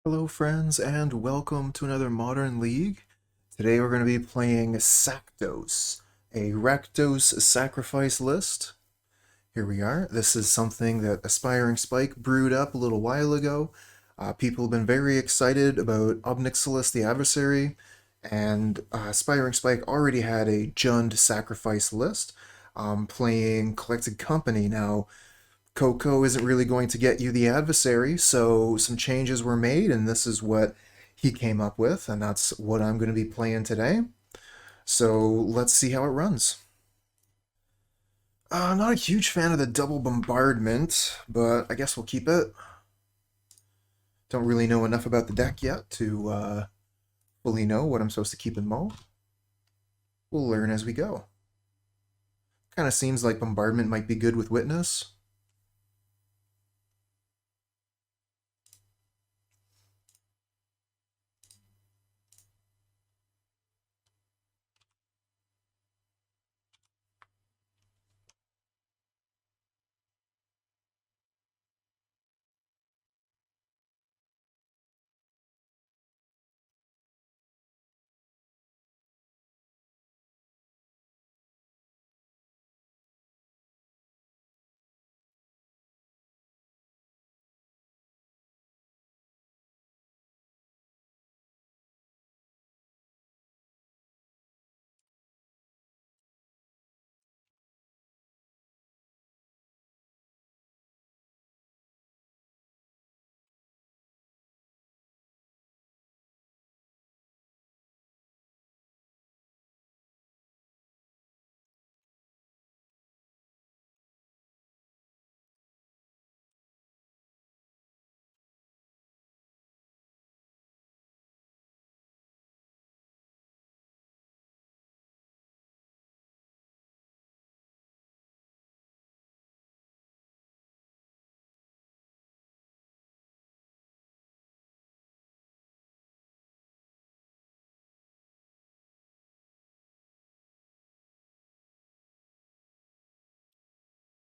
Hello friends and welcome to another Modern League. Today we're going to be playing Sacdos, a Rakdos sacrifice list. Here we are. This is something that Aspiringspike brewed up a little while ago. People have been very excited about Ob Nixilis the Adversary, and Aspiringspike already had a Jund sacrifice list playing Collected Company. Now, Coco isn't really going to get you the adversary, so some changes were made, and this is what he came up with, and that's what I'm going to be playing today. So let's see how it runs. Not a huge fan of the double bombardment, but I guess we'll keep it. Don't really know enough about the deck yet to fully know what I'm supposed to keep in Mo. We'll learn as we go. Kind of seems like bombardment might be good with witness.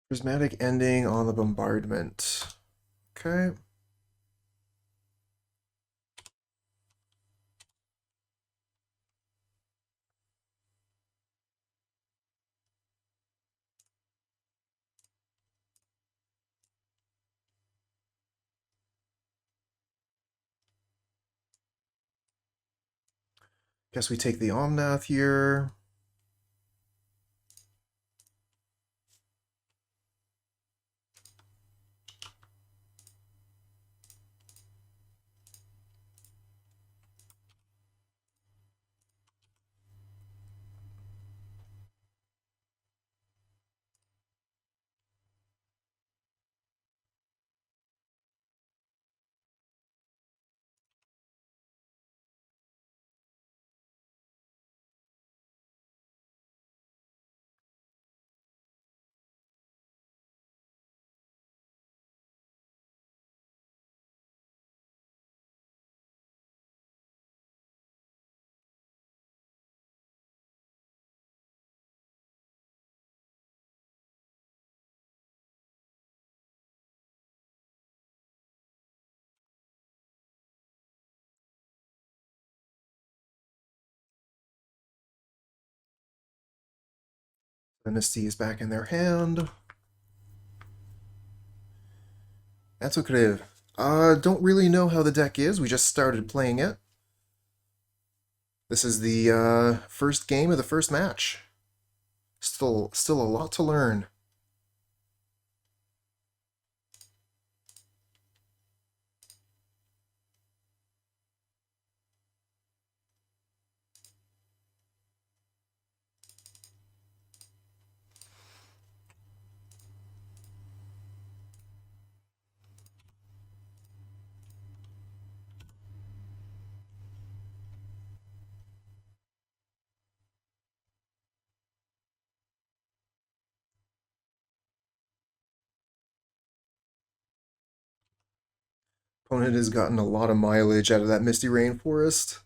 Prismatic ending on the bombardment. Okay. Guess we take the Omnath here. The Misty is back in their hand. That's okay. Don't really know how the deck is. We just started playing it. This is the first game of the first match. Still a lot to learn. Opponent has gotten a lot of mileage out of that Misty Rainforest.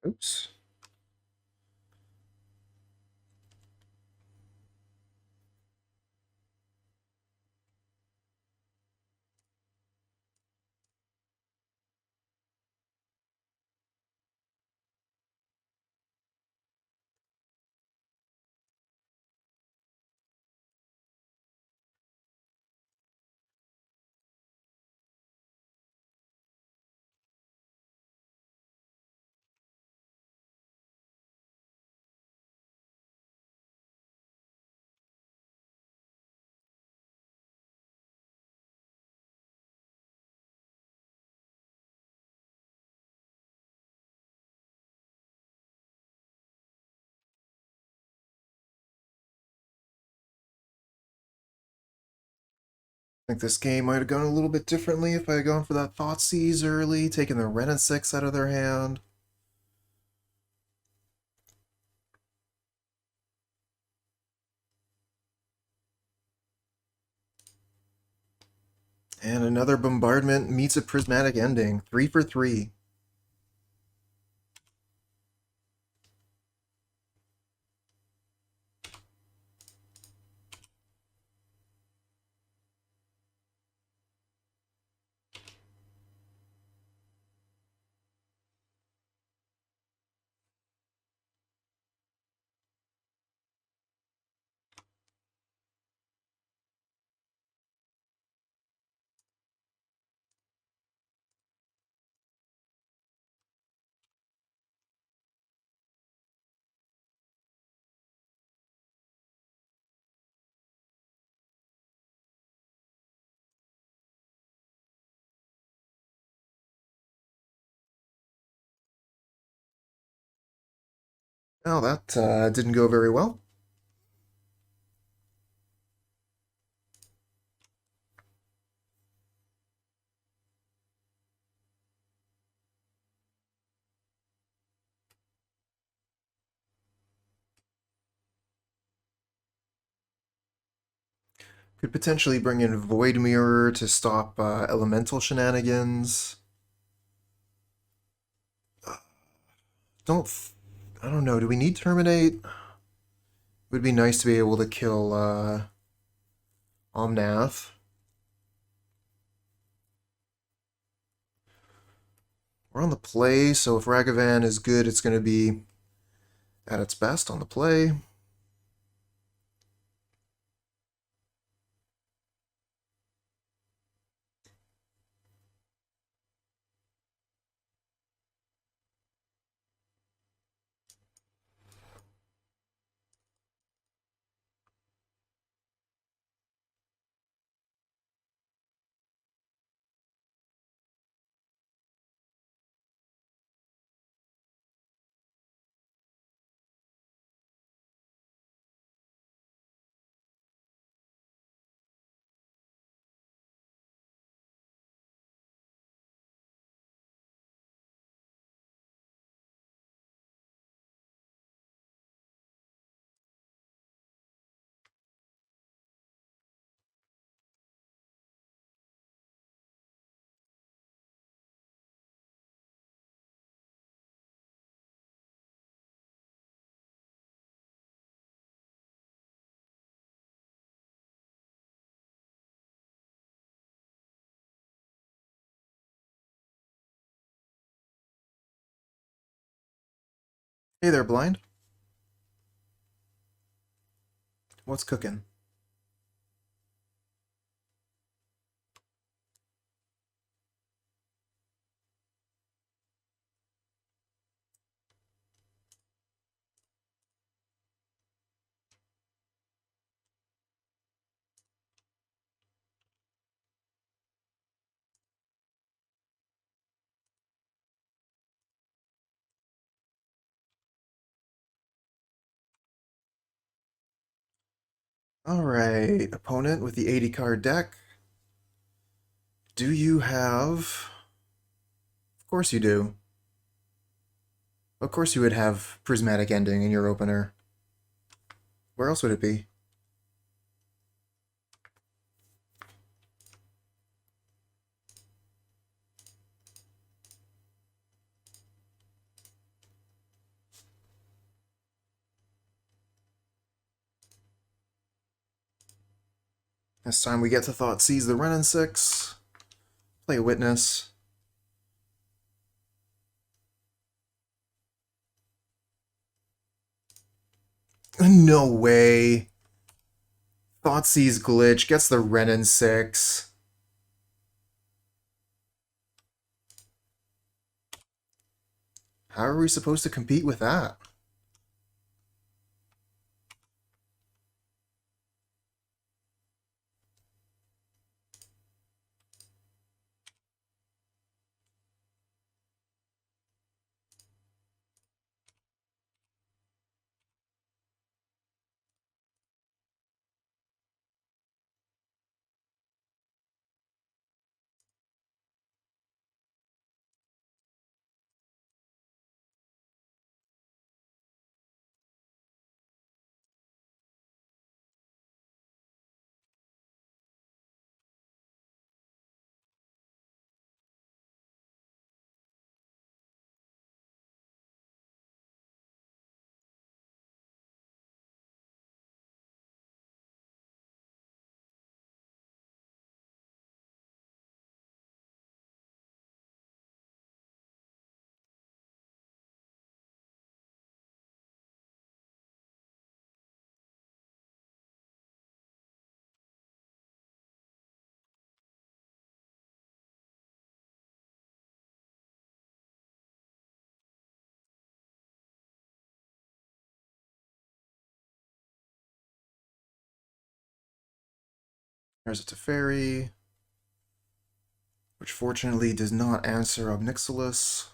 Oops. I think this game might have gone a little bit differently if I had gone for that Thoughtseize early, taking the Ren and 6 out of their hand. And another Bombardment meets a Prismatic Ending. 3 for 3. Oh, that didn't go very well. Could potentially bring in Void Mirror to stop elemental shenanigans. I don't know. Do we need Terminate? It would be nice to be able to kill Omnath. We're on the play, so if Ragavan is good, it's going to be at its best on the play. Hey there, Blind. What's cooking? Alright, opponent with the 80 card deck. Do you have... Of course you do. Of course you would have Prismatic Ending in your opener. Where else would it be? This time we get to Thoughtseize the Renin 6. Play a Witness. No way. Thoughtseize glitch gets the Renin 6. How are we supposed to compete with that? There's a Teferi, which fortunately does not answer Ob Nixilis.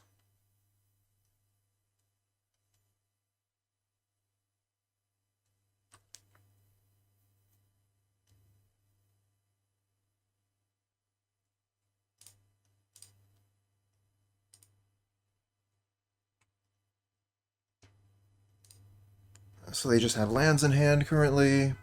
So they just have lands in hand currently.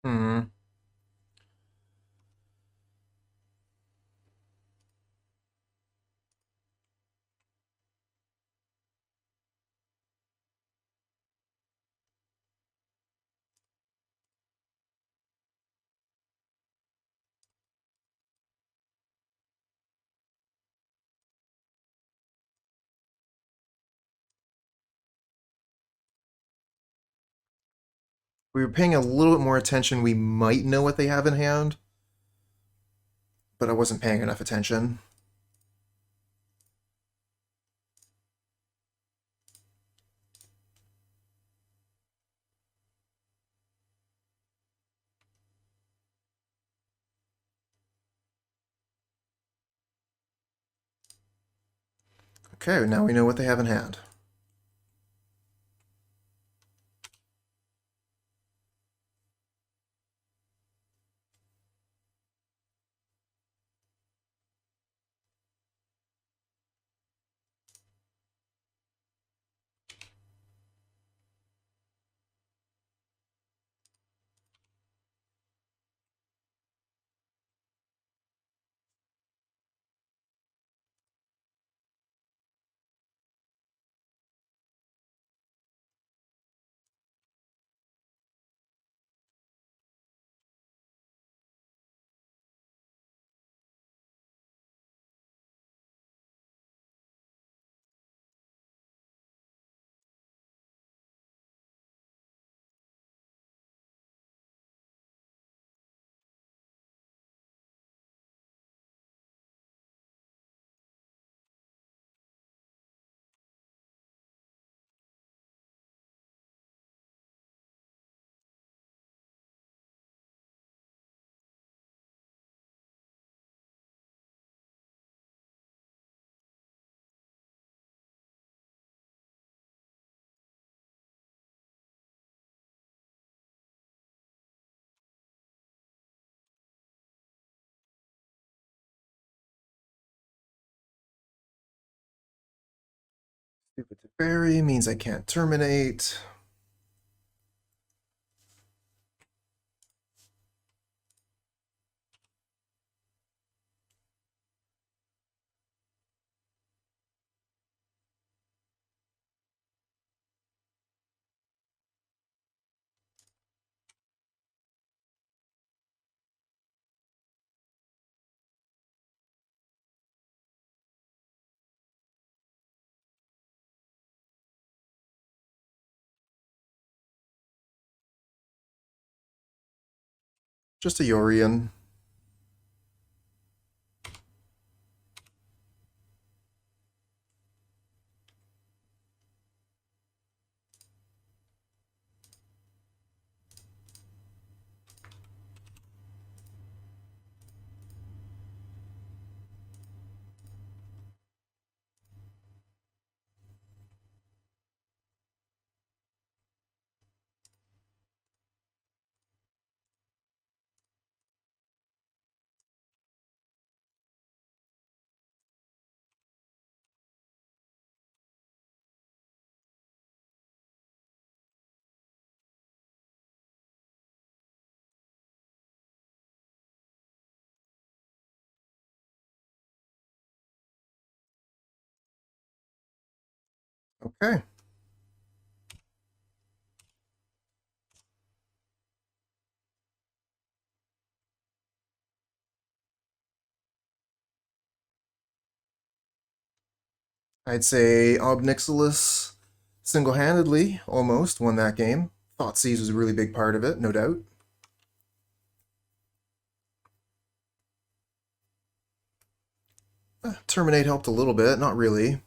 Hmm. We were paying a little bit more attention, we might know what they have in hand, but I wasn't paying enough attention. Okay, now we know what they have in hand. Stupid Berry means I can't terminate. Just a Yorion. Okay. I'd say Ob Nixilis single-handedly almost won that game. Thoughtseize was a really big part of it, no doubt. Terminate helped a little bit, not really.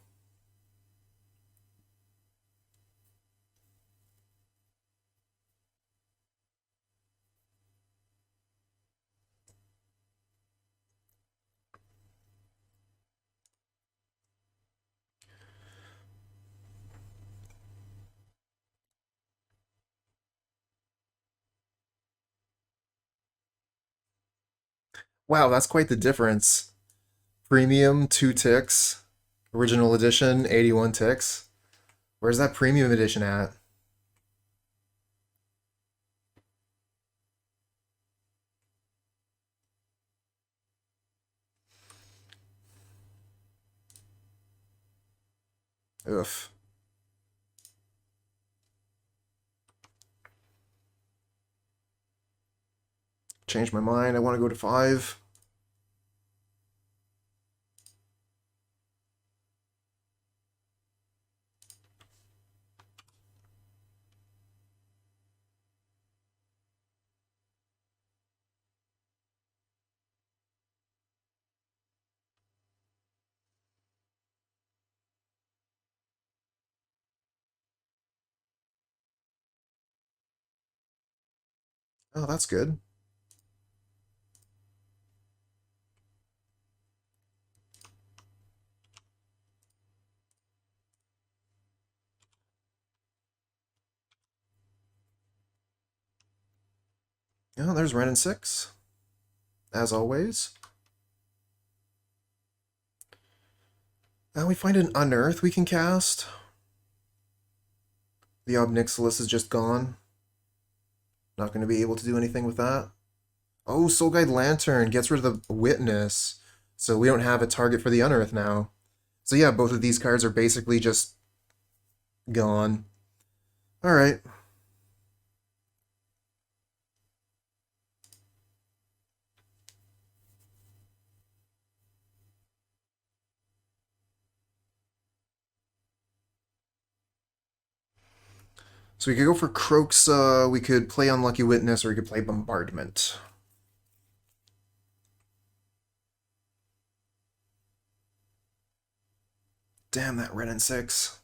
Wow, that's quite the difference. Premium, 2 ticks. Original edition, 81 ticks. Where's that premium edition at? Oof. Change my mind. I want to go to 5. Oh, that's good. Yeah, there's Ren and 6. As always. Now we find an Unearth we can cast. The Ob Nixilis is just gone. Not going to be able to do anything with that. Oh, Soul Guide Lantern gets rid of the Witness. So we don't have a target for the Unearth now. So yeah, both of these cards are basically just gone. Alright. So we could go for Kroxa, we could play Unlucky Witness, or we could play Bombardment. Damn, that red and 6.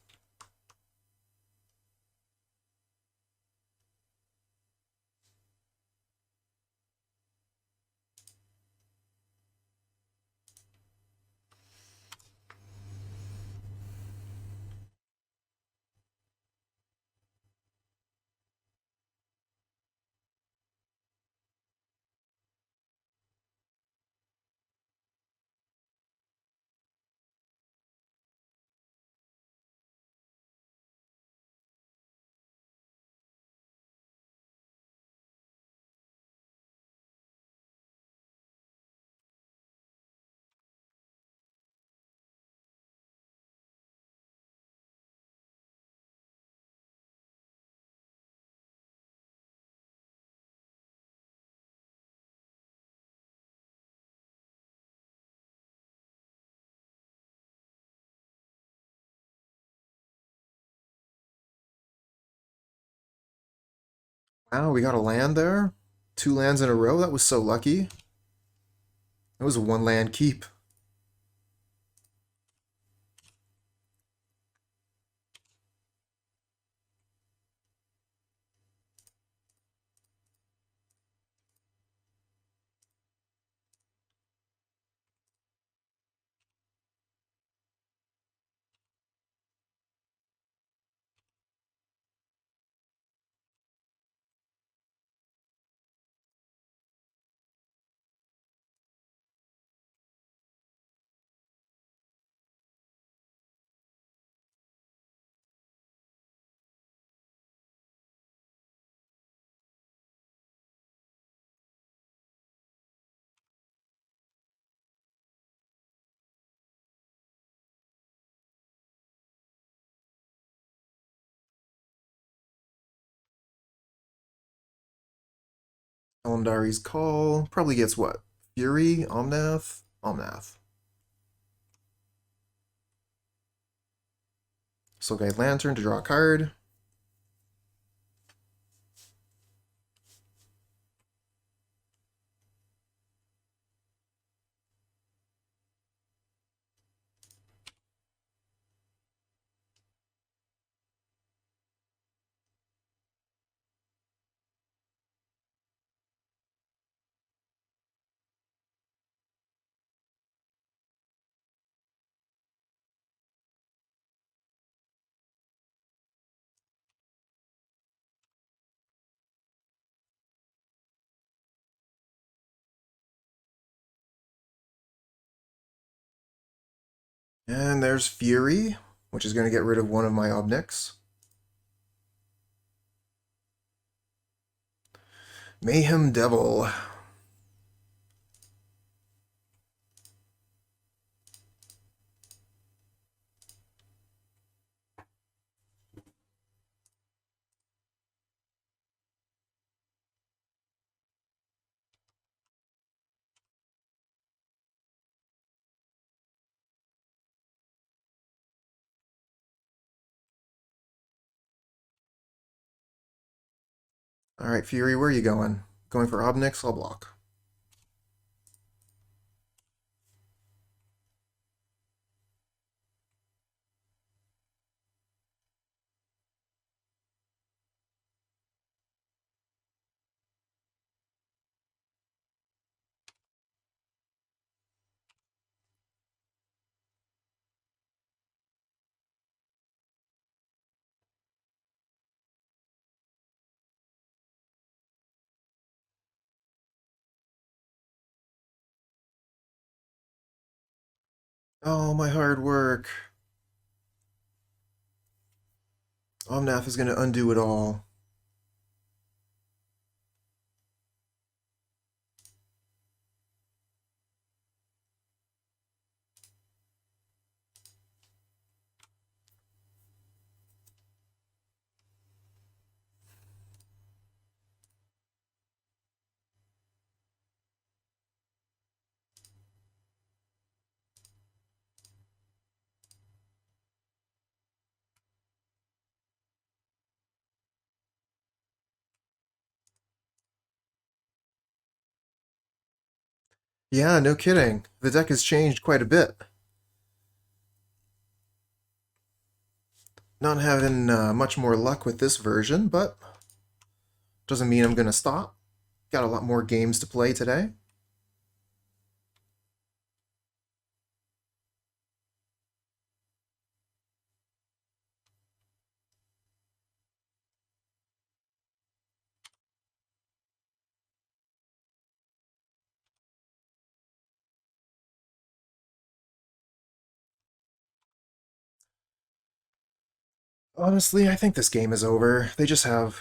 Wow, we got a land there. 2 lands in a row. That was so lucky. It was a 1 land keep. Elamdari's Call probably gets what? Fury? Omnath? Omnath. Soulguide Lantern to draw a card. And there's Fury, which is going to get rid of one of my Obnix. Mayhem Devil. Alright, Fury, where are you going? Going for Obnix? I'll block. Oh, my hard work. Omnath is going to undo it all. Yeah, no kidding. The deck has changed quite a bit. Not having much more luck with this version, but doesn't mean I'm going to stop. Got a lot more games to play today. Honestly, I think this game is over. They just have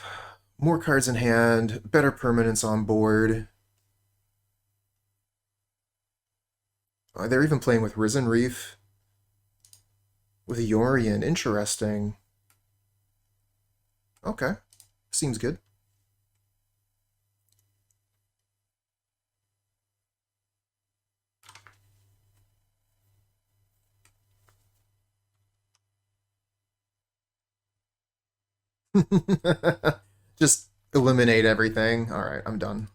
more cards in hand, better permanents on board. They're even playing with Risen Reef, with Yorion. Interesting. Okay, seems good. Just eliminate everything. Alright, I'm done.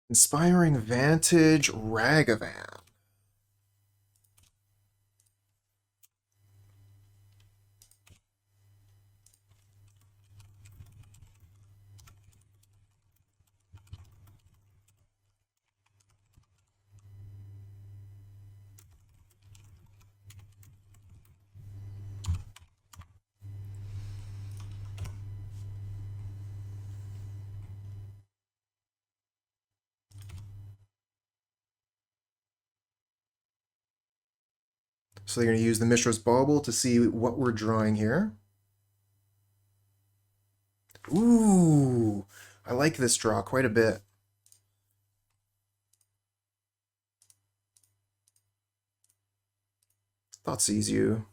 Inspiring Vantage, Ragavan. So they're going to use the Mishra's Bauble to see what we're drawing here. Ooh, I like this draw quite a bit. Thoughtseize you.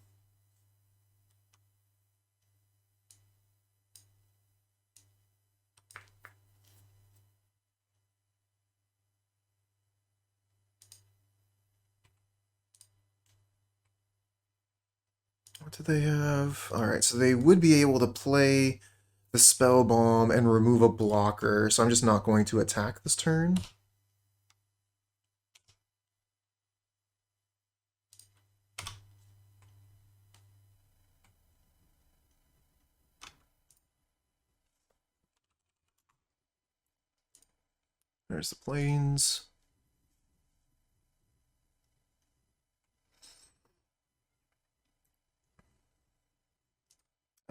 What do they have? Alright, so they would be able to play the Spell Bomb and remove a blocker, so I'm just not going to attack this turn. There's the plains.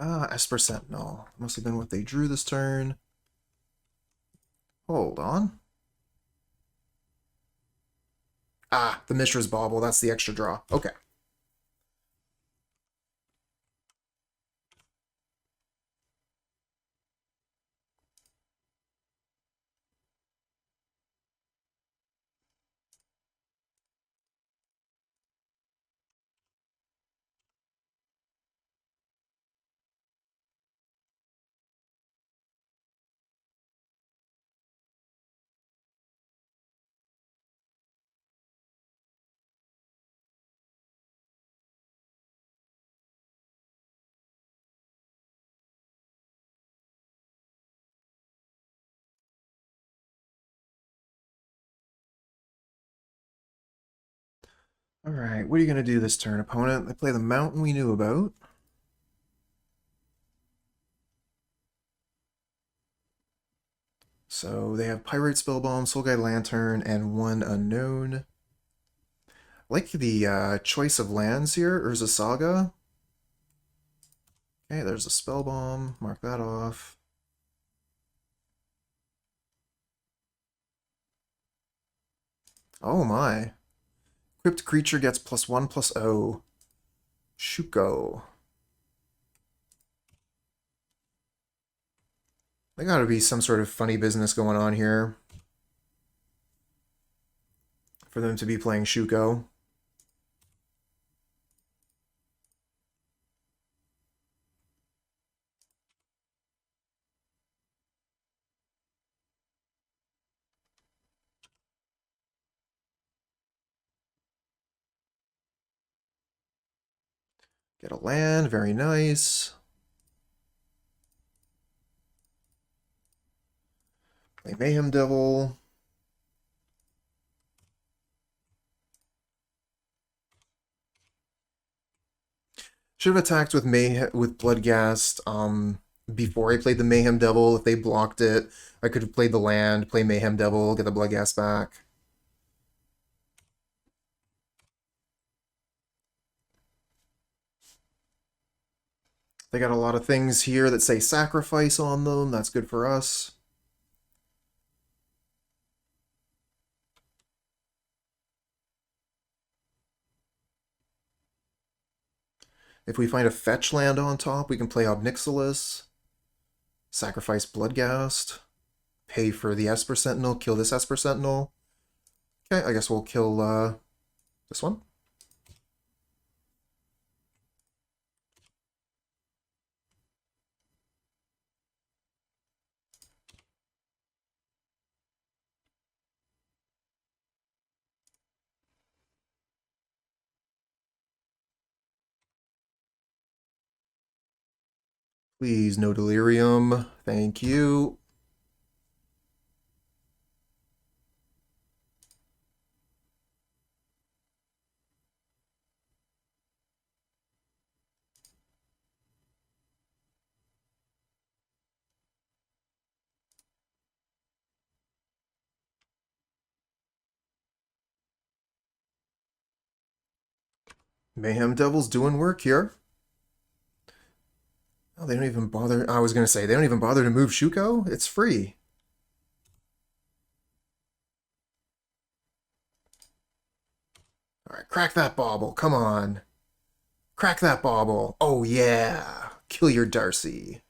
Ah, Esper Sentinel. Must have been what they drew this turn. Hold on. Ah, the Mishra's Bauble. That's the extra draw. Okay. Alright, what are you going to do this turn, opponent? They play the mountain we knew about. So they have Pirate Spellbomb, Soul Guide Lantern, and one unknown. I like the choice of lands here, Urza Saga. Okay, there's a Spellbomb. Mark that off. Oh my. Crypt creature gets +1/+0. Shuko. There gotta be some sort of funny business going on here for them to be playing Shuko. Get a land, very nice. Play Mayhem Devil. Should have attacked with Bloodghast. before I played the Mayhem Devil. If they blocked it, I could have played the land, play Mayhem Devil, get the Bloodghast back. They got a lot of things here that say sacrifice on them. That's good for us. If we find a fetch land on top, we can play Ob Nixilis, sacrifice Bloodghast, pay for the Esper Sentinel, kill this Esper Sentinel. Okay, I guess we'll kill this one. Please, no delirium. Thank you. Mayhem Devil's doing work here. Oh, they don't even bother. I was going to say, they don't even bother to move Shuko? It's free. Alright, crack that bauble. Come on. Crack that bauble. Oh, yeah. Kill your Darcy.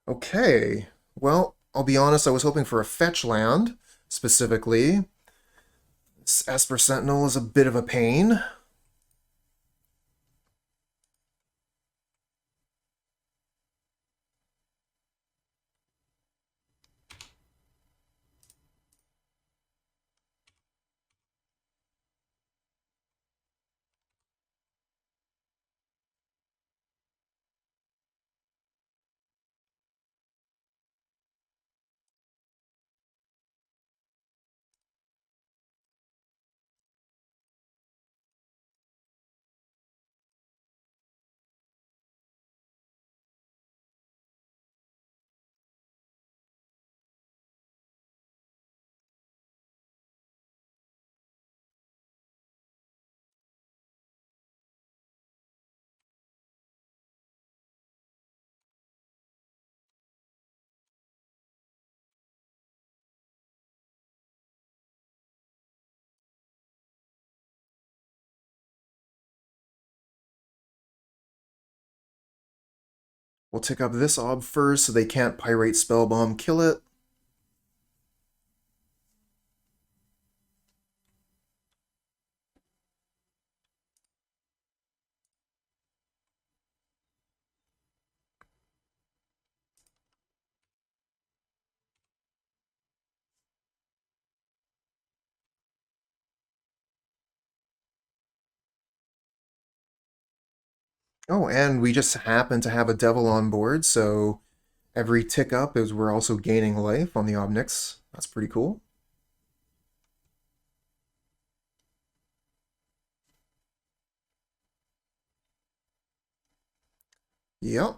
Okay. Well, I'll be honest, I was hoping for a fetch land, specifically. This Esper Sentinel is a bit of a pain. We'll tick up this Ob first so they can't Pyrite Spellbomb kill it. Oh, and we just happen to have a Devil on board, so every tick up is we're also gaining life on the Ob Nix. That's pretty cool. Yep.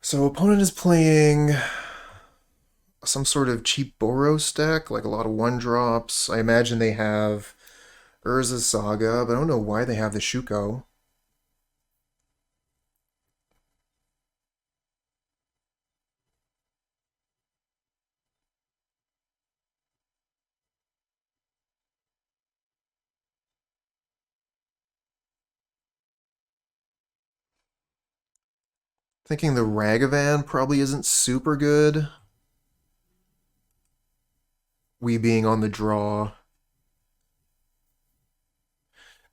So opponent is playing some sort of cheap Boros deck, like a lot of one-drops. I imagine they have Urza's Saga, but I don't know why they have the Shuko. Thinking the Ragavan probably isn't super good. We being on the draw.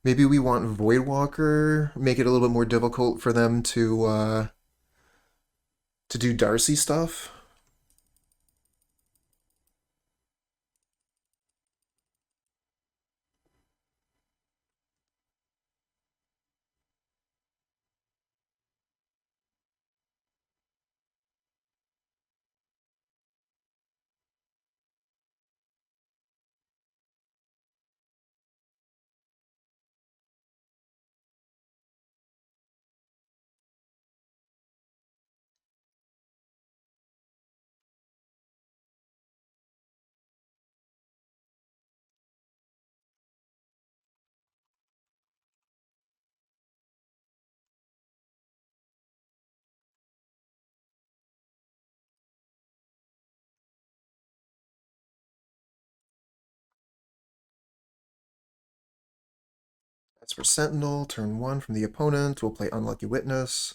Maybe we want Voidwalker, make it a little bit more difficult for them to do Darcy stuff. As for Sentinel, turn 1 from the opponent, we'll play Unlucky Witness.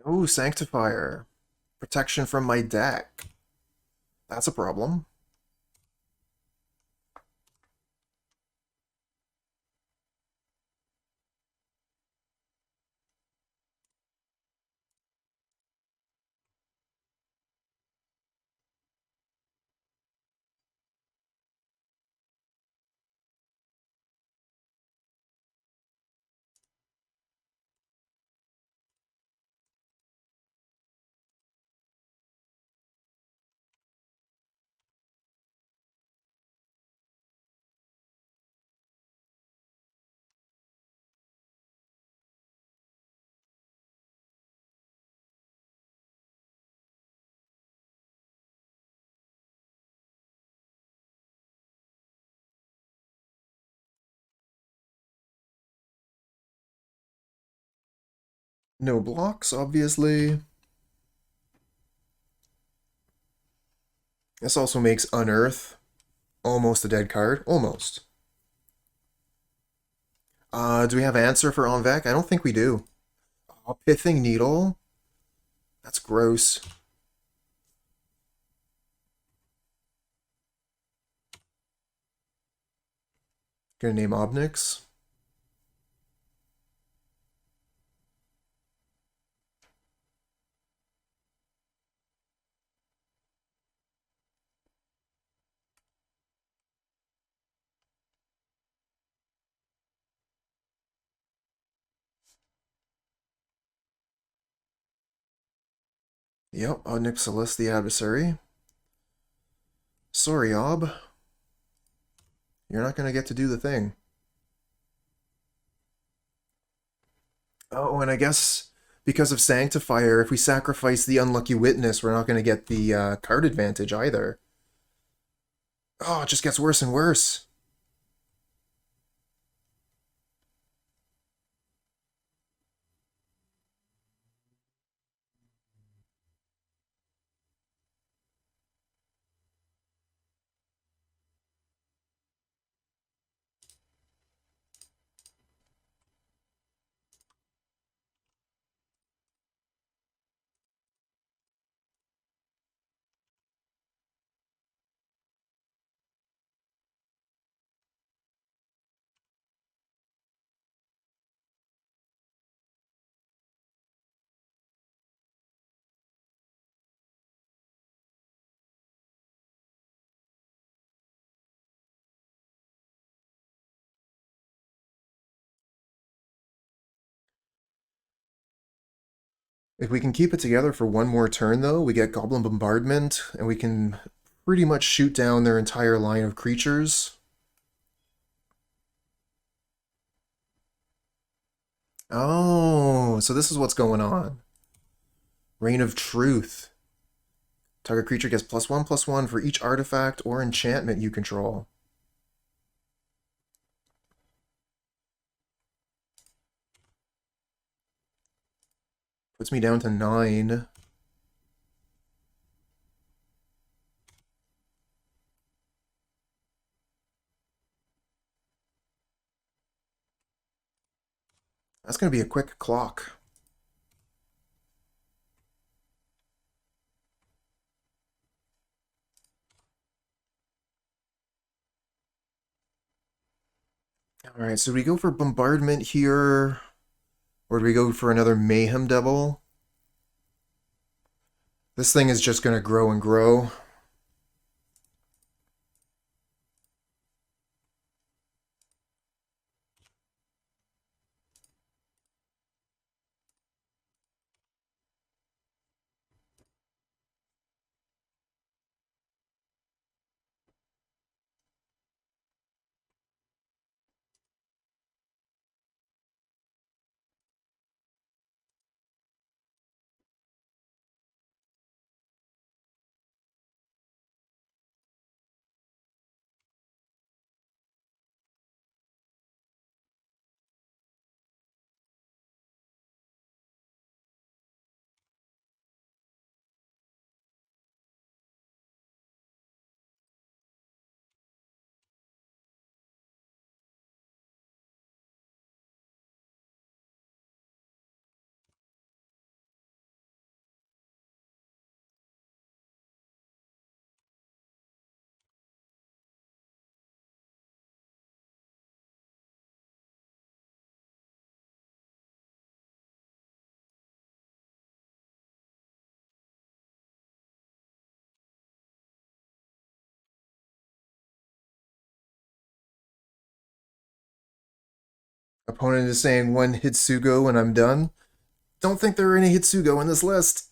Oh, Sanctifier. Protection from my deck. That's a problem. No blocks, obviously. This also makes Unearth almost a dead card. Almost. Do we have answer for Envec? I don't think we do. Oh, Pithing Needle? That's gross. Gonna name Ob Nix. Yep, Ob Nixilis, the Adversary. Sorry, Ob. You're not gonna get to do the thing. Oh, and I guess because of Sanctifier, if we sacrifice the Unlucky Witness, we're not gonna get the card advantage either. Oh, it just gets worse and worse. If we can keep it together for one more turn, though, we get Goblin Bombardment, and we can pretty much shoot down their entire line of creatures. Oh, so this is what's going on. Reign of Truth. Target creature gets +1/+1 for each artifact or enchantment you control. Puts me down to 9. That's going to be a quick clock. Alright, so do we go for Bombardment here? Or do we go for another Mayhem Devil? This thing is just going to grow and grow. Opponent is saying one Hitsugo and I'm done. Don't think there are any Hitsugo in this list.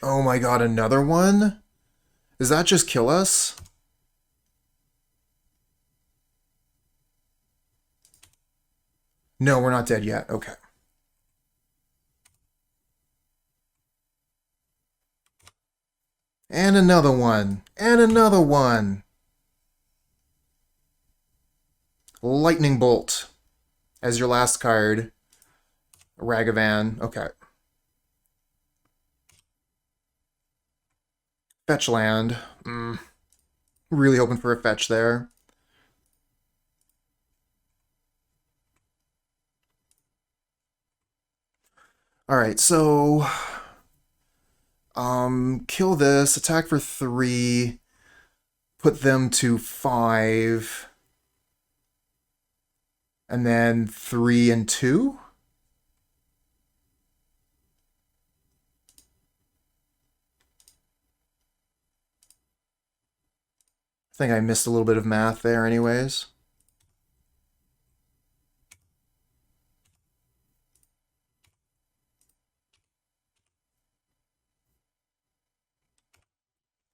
Oh my god, another one? Does that just kill us? No, we're not dead yet. Okay. And another one. And another one. Lightning Bolt as your last card. Ragavan. Okay. Fetch land. Really hoping for a fetch there. Alright, so... kill this, attack for 3, put them to 5, and then 3 and 2? I think I missed a little bit of math there anyways.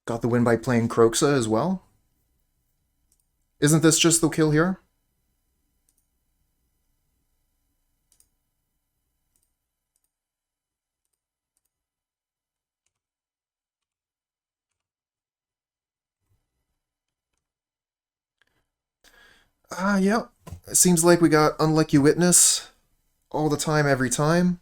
Got the win by playing Kroxa as well. Isn't this just the kill here? Yep. It seems like we got Unlucky Witness all the time, every time.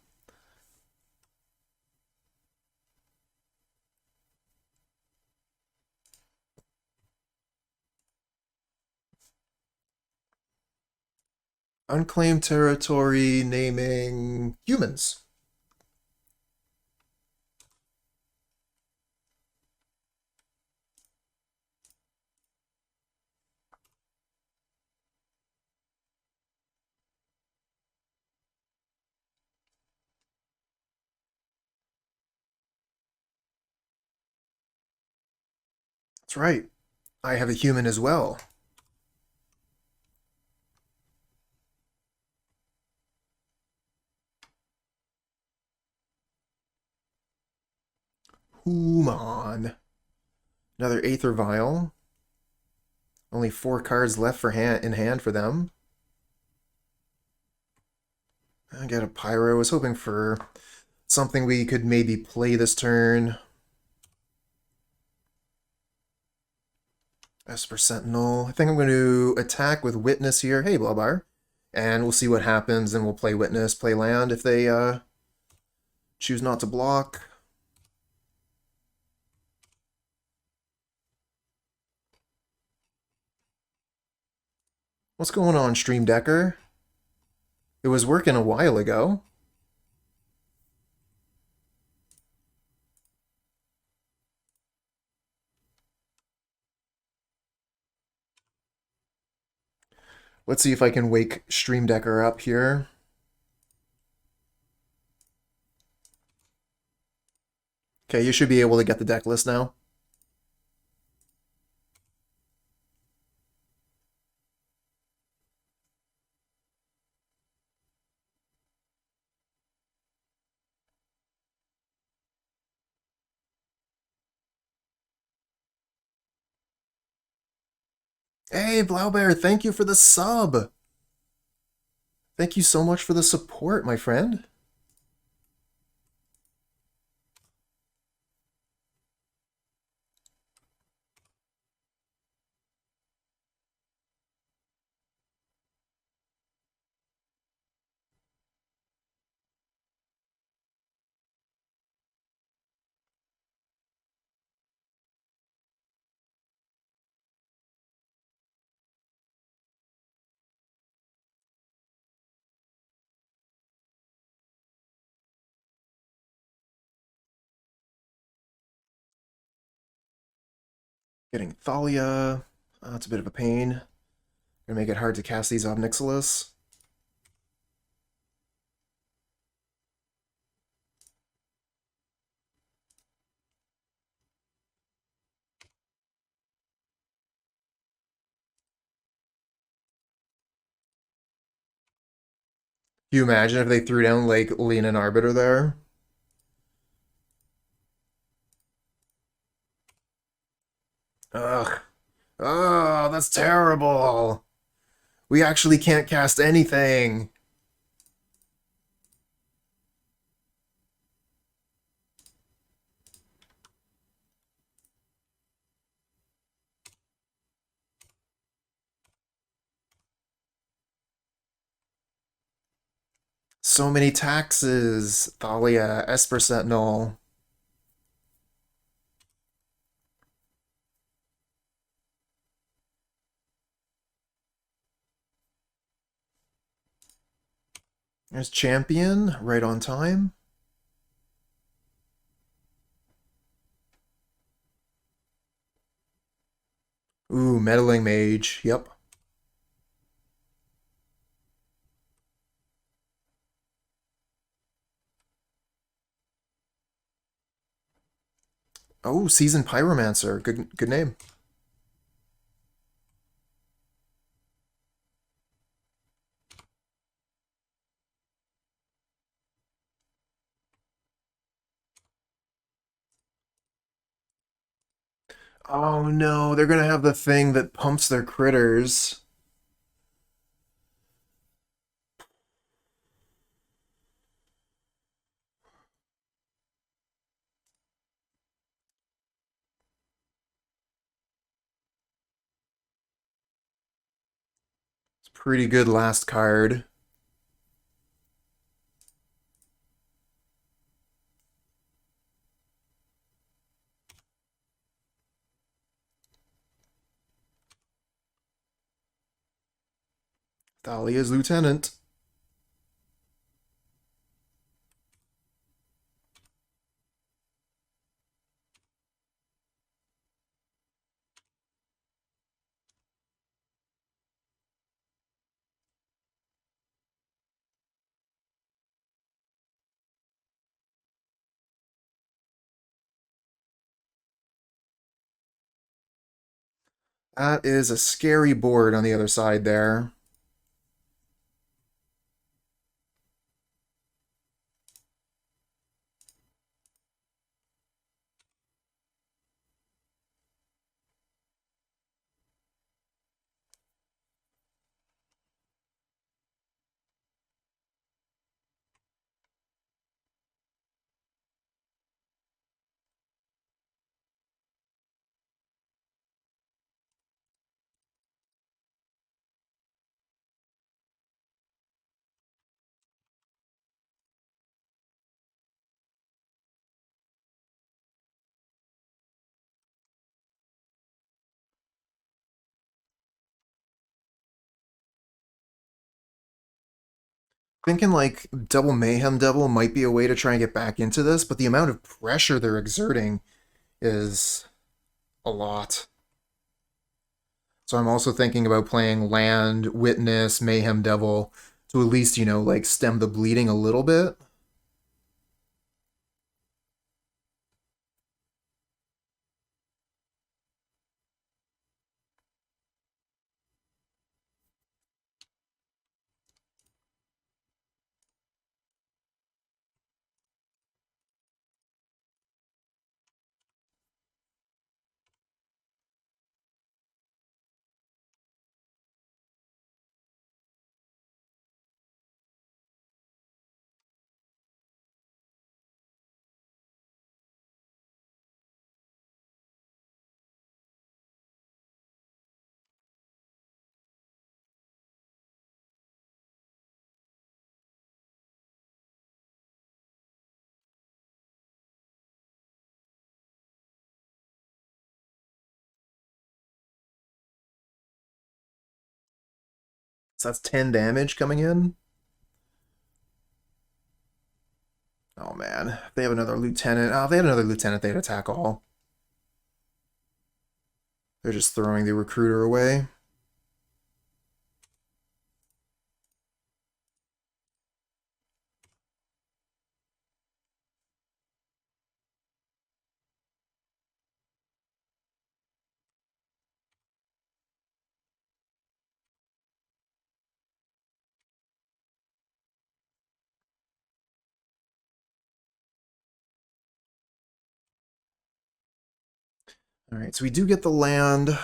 Unclaimed territory naming humans. That's right. I have a human as well. Human. Another Aether Vial. Only 4 cards left for in hand for them. I got a Pyro. I was hoping for something we could maybe play this turn. Esper Sentinel. I think I'm going to attack with Witness here. Hey, Blubbar. And we'll see what happens, and we'll play Witness, play land if they choose not to block. What's going on, Stream Decker? It was working a while ago. Let's see if I can wake Stream Decker up here. Okay, you should be able to get the deck list now. Hey, Blaubear, thank you for the sub. Thank you so much for the support, my friend. Getting Thalia. That's a bit of a pain. Gonna make it hard to cast these Ob Nixilis. Can you imagine if they threw down like Lean and Arbiter there? Ugh. Oh, that's terrible. We actually can't cast anything. So many taxes. Thalia, Esper Sentinel. There's Champion, right on time. Ooh, Meddling Mage. Yep. Oh, Seasoned Pyromancer. Good name. Oh no, they're gonna have the thing that pumps their critters. It's pretty good last card. Thalia's Lieutenant. That is a scary board on the other side there. Thinking like double Mayhem Devil might be a way to try and get back into this, but the amount of pressure they're exerting is a lot. So I'm also thinking about playing Land, Witness, Mayhem Devil to at least, like stem the bleeding a little bit. So that's 10 damage coming in. Oh man, if they have another lieutenant. Oh, if they had another lieutenant, they'd attack all. They're just throwing the recruiter away. Alright, so we do get the land,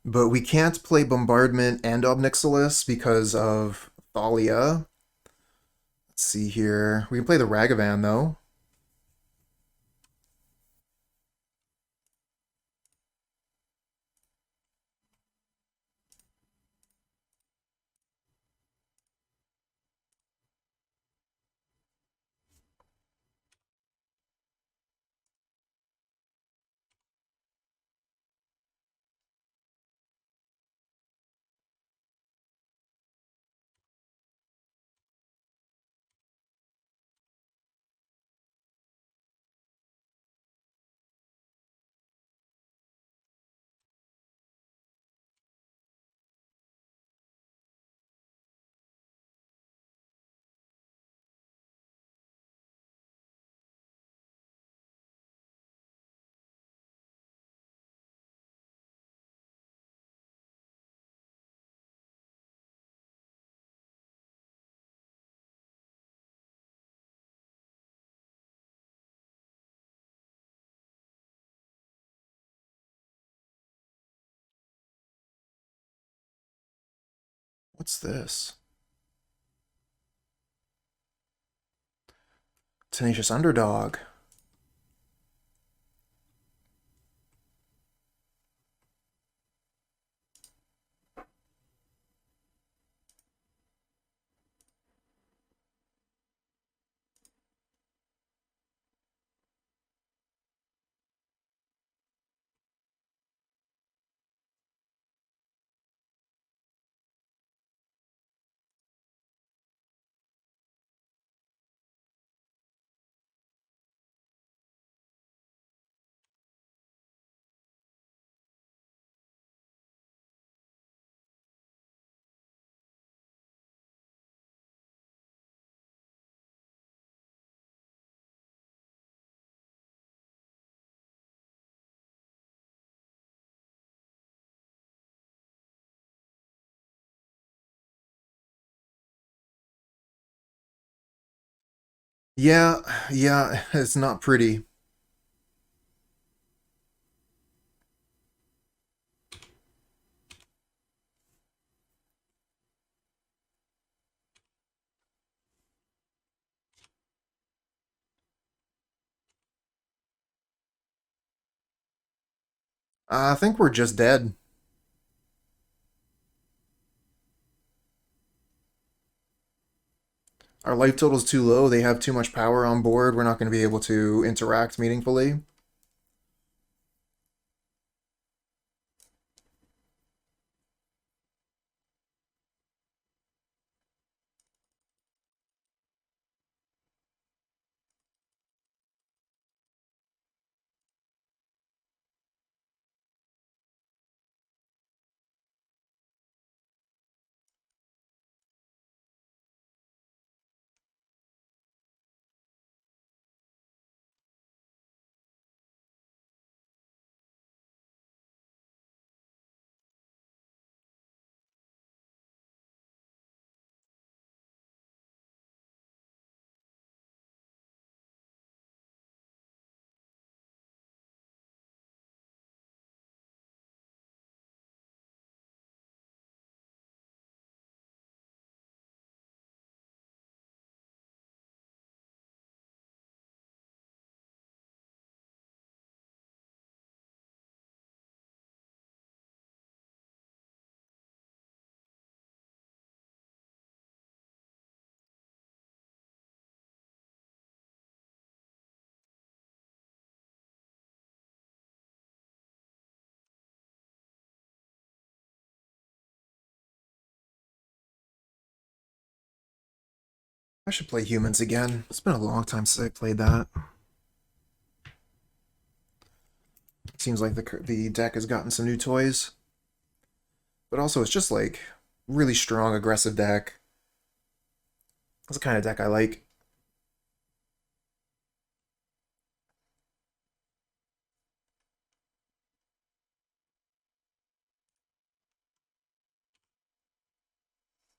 but we can't play Bombardment and Ob Nixilis because of Thalia. Let's see here. We can play the Ragavan, though. What's this? Tenacious Underdog. Yeah, yeah, it's not pretty. I think we're just dead. Our life total's too low. They have too much power on board. We're not going to be able to interact meaningfully. I should play humans again. It's been a long time since I played that. Seems like the deck has gotten some new toys. But also, it's just like really strong, aggressive deck. That's the kind of deck I like.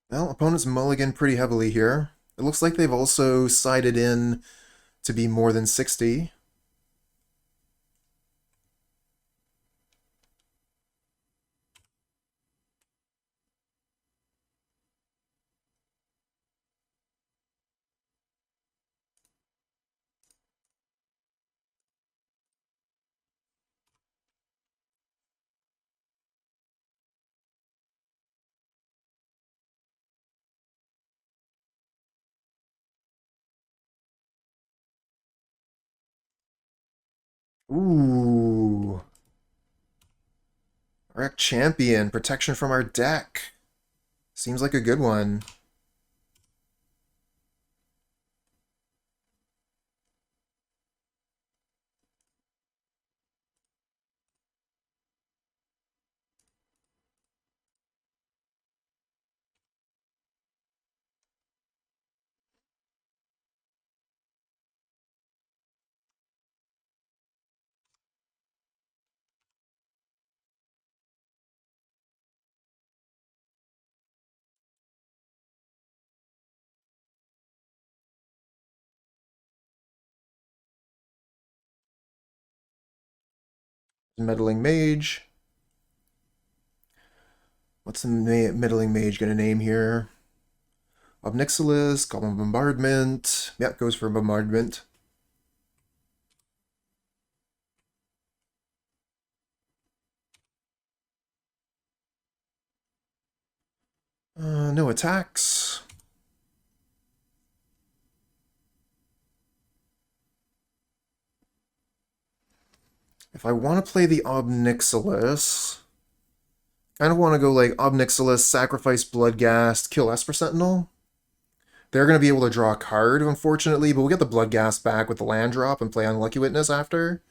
Well, opponents mulligan pretty heavily here. It looks like they've also sided in to be more than 60. Ooh. Wreck Champion. Protection from our deck. Seems like a good one. Meddling Mage. What's the Meddling Mage gonna name here? Ob Nixilis, Goblin Bombardment. Yep, goes for Bombardment. No attacks. If I want to play the Ob Nixilis, I kind of want to go like Ob Nixilis, sacrifice Bloodghast, kill Esper Sentinel. They're going to be able to draw a card, unfortunately, but we'll get the Bloodghast back with the land drop and play Unlucky Witness after.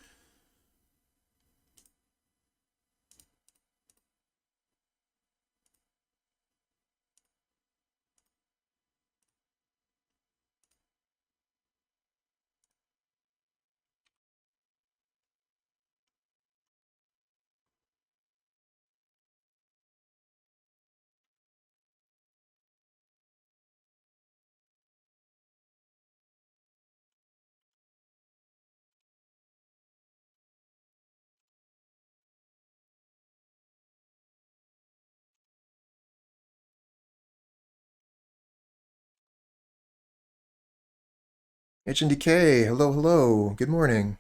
HNDK, hello, hello, good morning.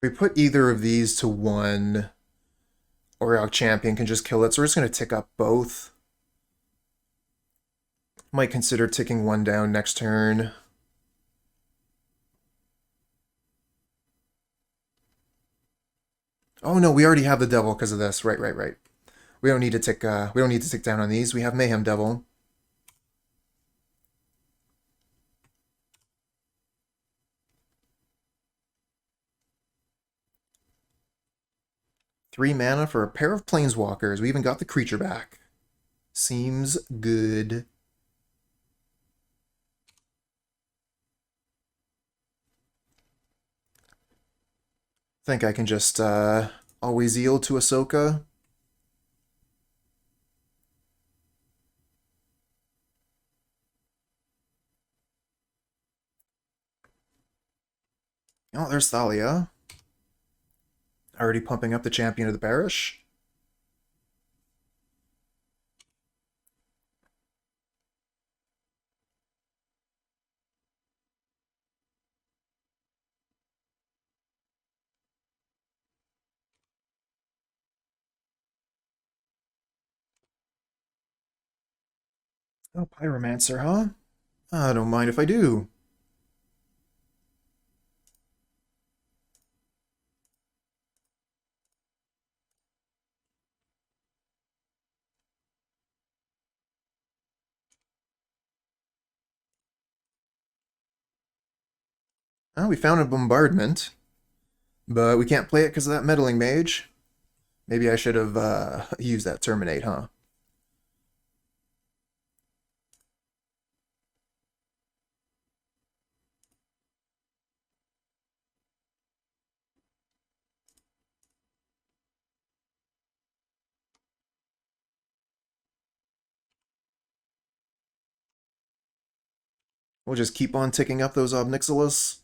We put either of these to 1, or our champion can just kill it, so we're just going to tick up both. Might consider ticking 1 down next turn. Oh no, we already have the devil because of this. Right, right, right. We don't need to tick down on these. We have Mayhem Devil. Three mana for a pair of Planeswalkers. We even got the creature back. Seems good. Think I can just always yield to Ahsoka. Oh, there's Thalia. Already pumping up the champion of the parish. Oh, Pyromancer, huh? I don't mind if I do. Oh, we found a bombardment, but we can't play it because of that meddling mage. Maybe I should have used that terminate, huh? We'll just keep on ticking up those Ob Nixilis.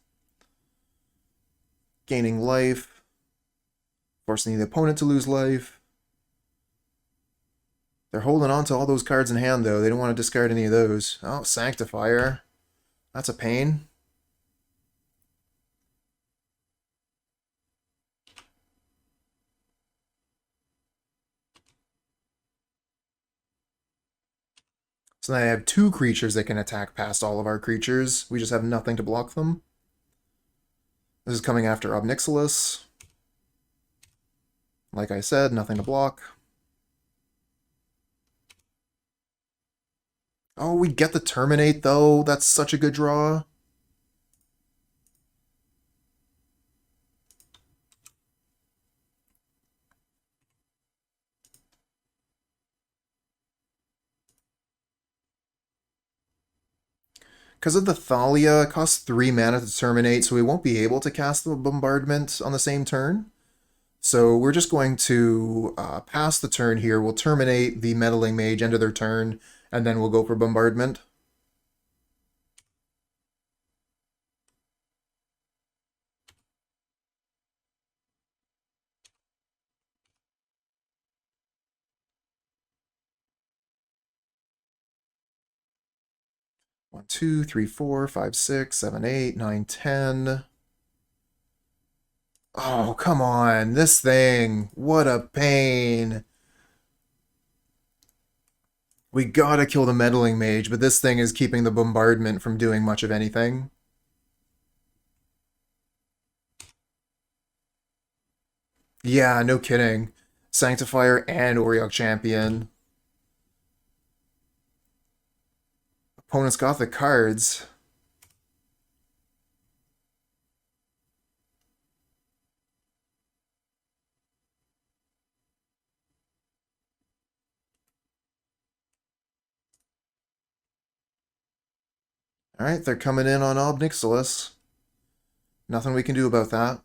Gaining life. Forcing the opponent to lose life. They're holding on to all those cards in hand, though. They don't want to discard any of those. Oh, Sanctifier. That's a pain. So now I have two creatures that can attack past all of our creatures. We just have nothing to block them. This is coming after Ob Nixilis. Like I said, nothing to block. Oh, we get the Terminate, though. That's such a good draw. Because of the Thalia, it costs 3 mana to terminate, so we won't be able to cast the Bombardment on the same turn. So we're just going to pass the turn here. We'll terminate the Meddling Mage end of their turn, and then we'll go for Bombardment. One, two, three, four, five, 6, 7, 8, 9, 10. Oh, come on. This thing. What a pain. We gotta kill the Meddling Mage, but this thing is keeping the Bombardment from doing much of anything. Yeah, no kidding. Sanctifier and Auriok Champion. Opponent's got the cards. Alright, they're coming in on Ob Nixilis. Nothing we can do about that.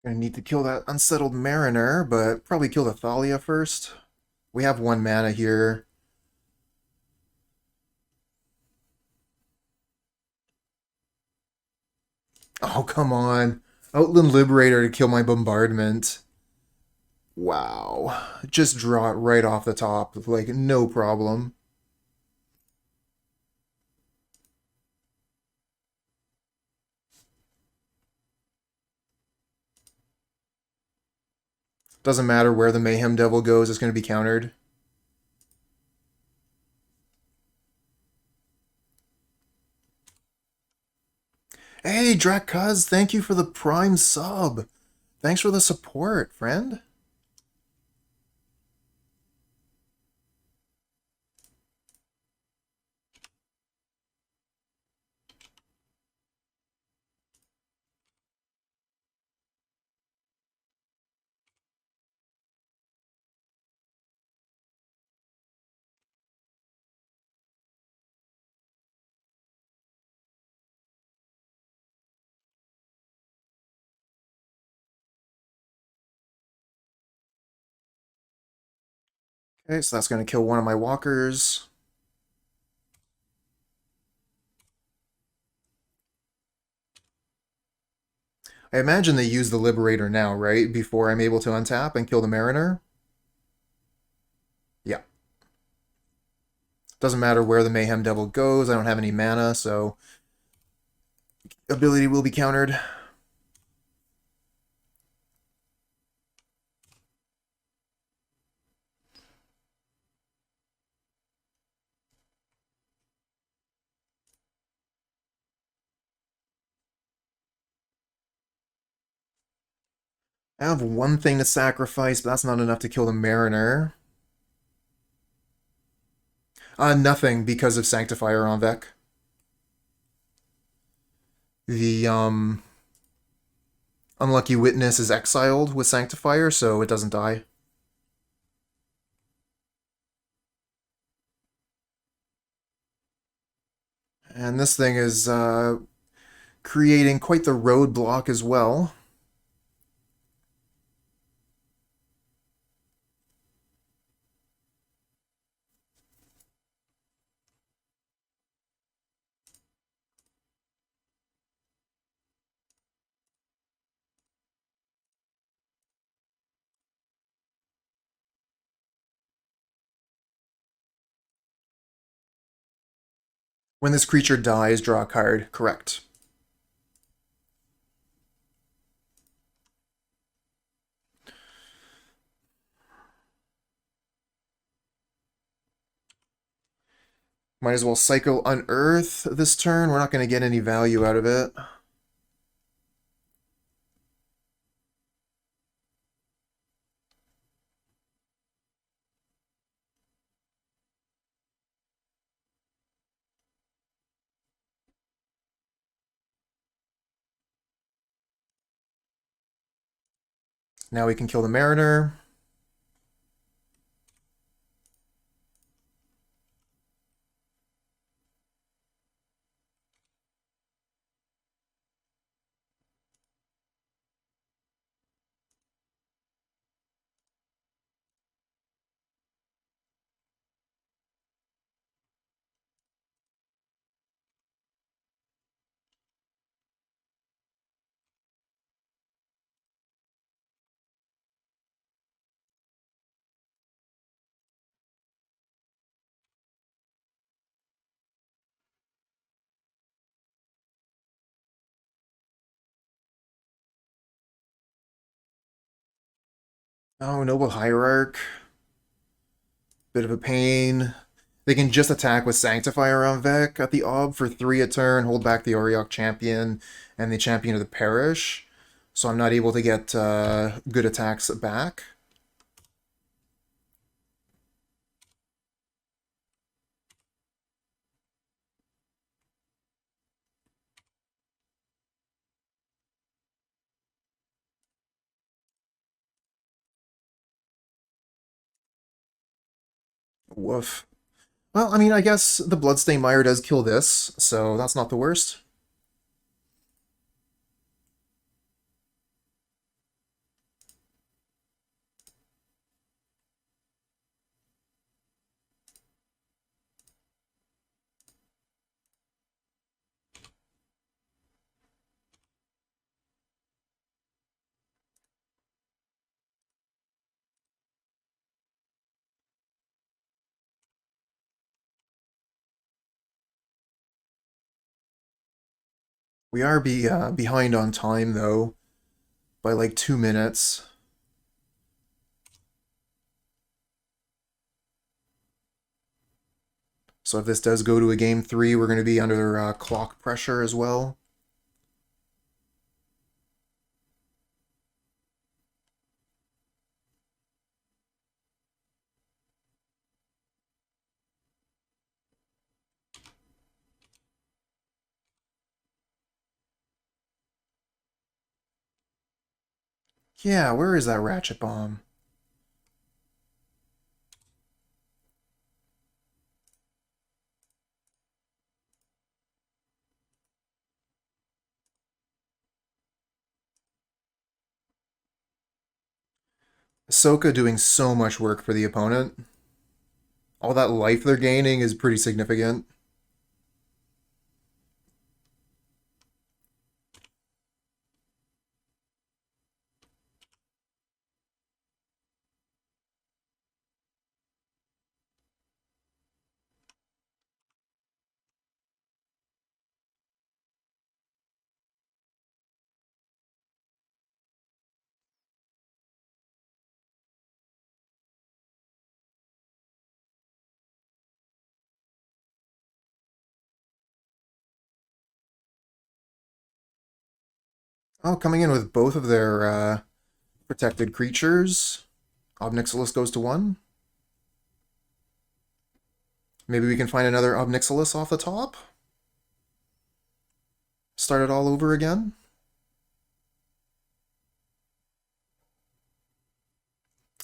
Gonna need to kill that Unsettled Mariner, but probably kill the Thalia first. We have 1 mana here. Oh, come on. Outland Liberator to kill my Bombardment. Wow. Just draw it right off the top, like, no problem. Doesn't matter where the Mayhem Devil goes, it's going to be countered. Hey, Drakuz, thank you for the Prime sub. Thanks for the support, friend. Okay, so that's going to kill one of my walkers. I imagine they use the Liberator now, right? Before I'm able to untap and kill the Mariner. Yeah. Doesn't matter where the Mayhem Devil goes. I don't have any mana, so ability will be countered. I have one thing to sacrifice, but that's not enough to kill the Mariner. Nothing because of Sanctifier on Vec. The Unlucky Witness is exiled with Sanctifier, so it doesn't die. And this thing is creating quite the roadblock as well. When this creature dies, draw a card. Correct. Might as well Psycho Unearth this turn. We're not going to get any value out of it. Now we can kill the Mariner. Oh, Noble Hierarch. Bit of a pain. They can just attack with Sanctifier on Vec at the Ob for 3 a turn, hold back the Auriok Champion and the Champion of the Parish. So I'm not able to get good attacks back. Woof. Well, I mean, I guess the Bloodstained Mire does kill this, so that's not the worst. We are behind on time, though, by like 2 minutes. So if this does go to a game 3, we're going to be under clock pressure as well. Yeah, where is that Ratchet Bomb? Ahsoka doing so much work for the opponent. All that life they're gaining is pretty significant. Oh, coming in with both of their protected creatures. Ob Nixilis goes to 1. Maybe we can find another Ob Nixilis off the top. Start it all over again.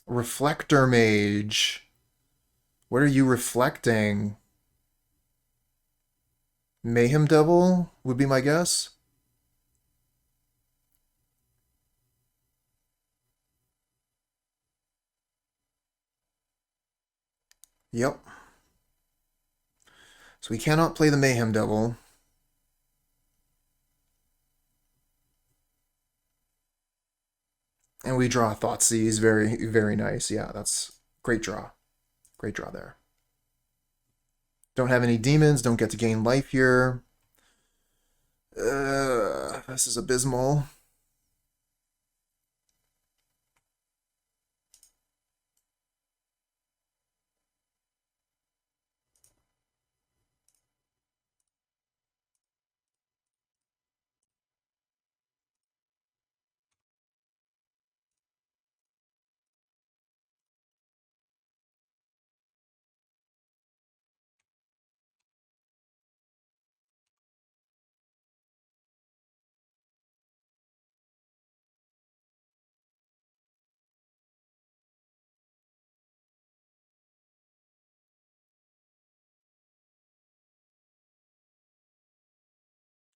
Reflector Mage. What are you reflecting? Mayhem Devil would be my guess. Yep. So we cannot play the Mayhem Devil. And we draw Thoughtseize. Very, very nice. Yeah, that's great draw. Great draw there. Don't have any demons. Don't get to gain life here. This is abysmal.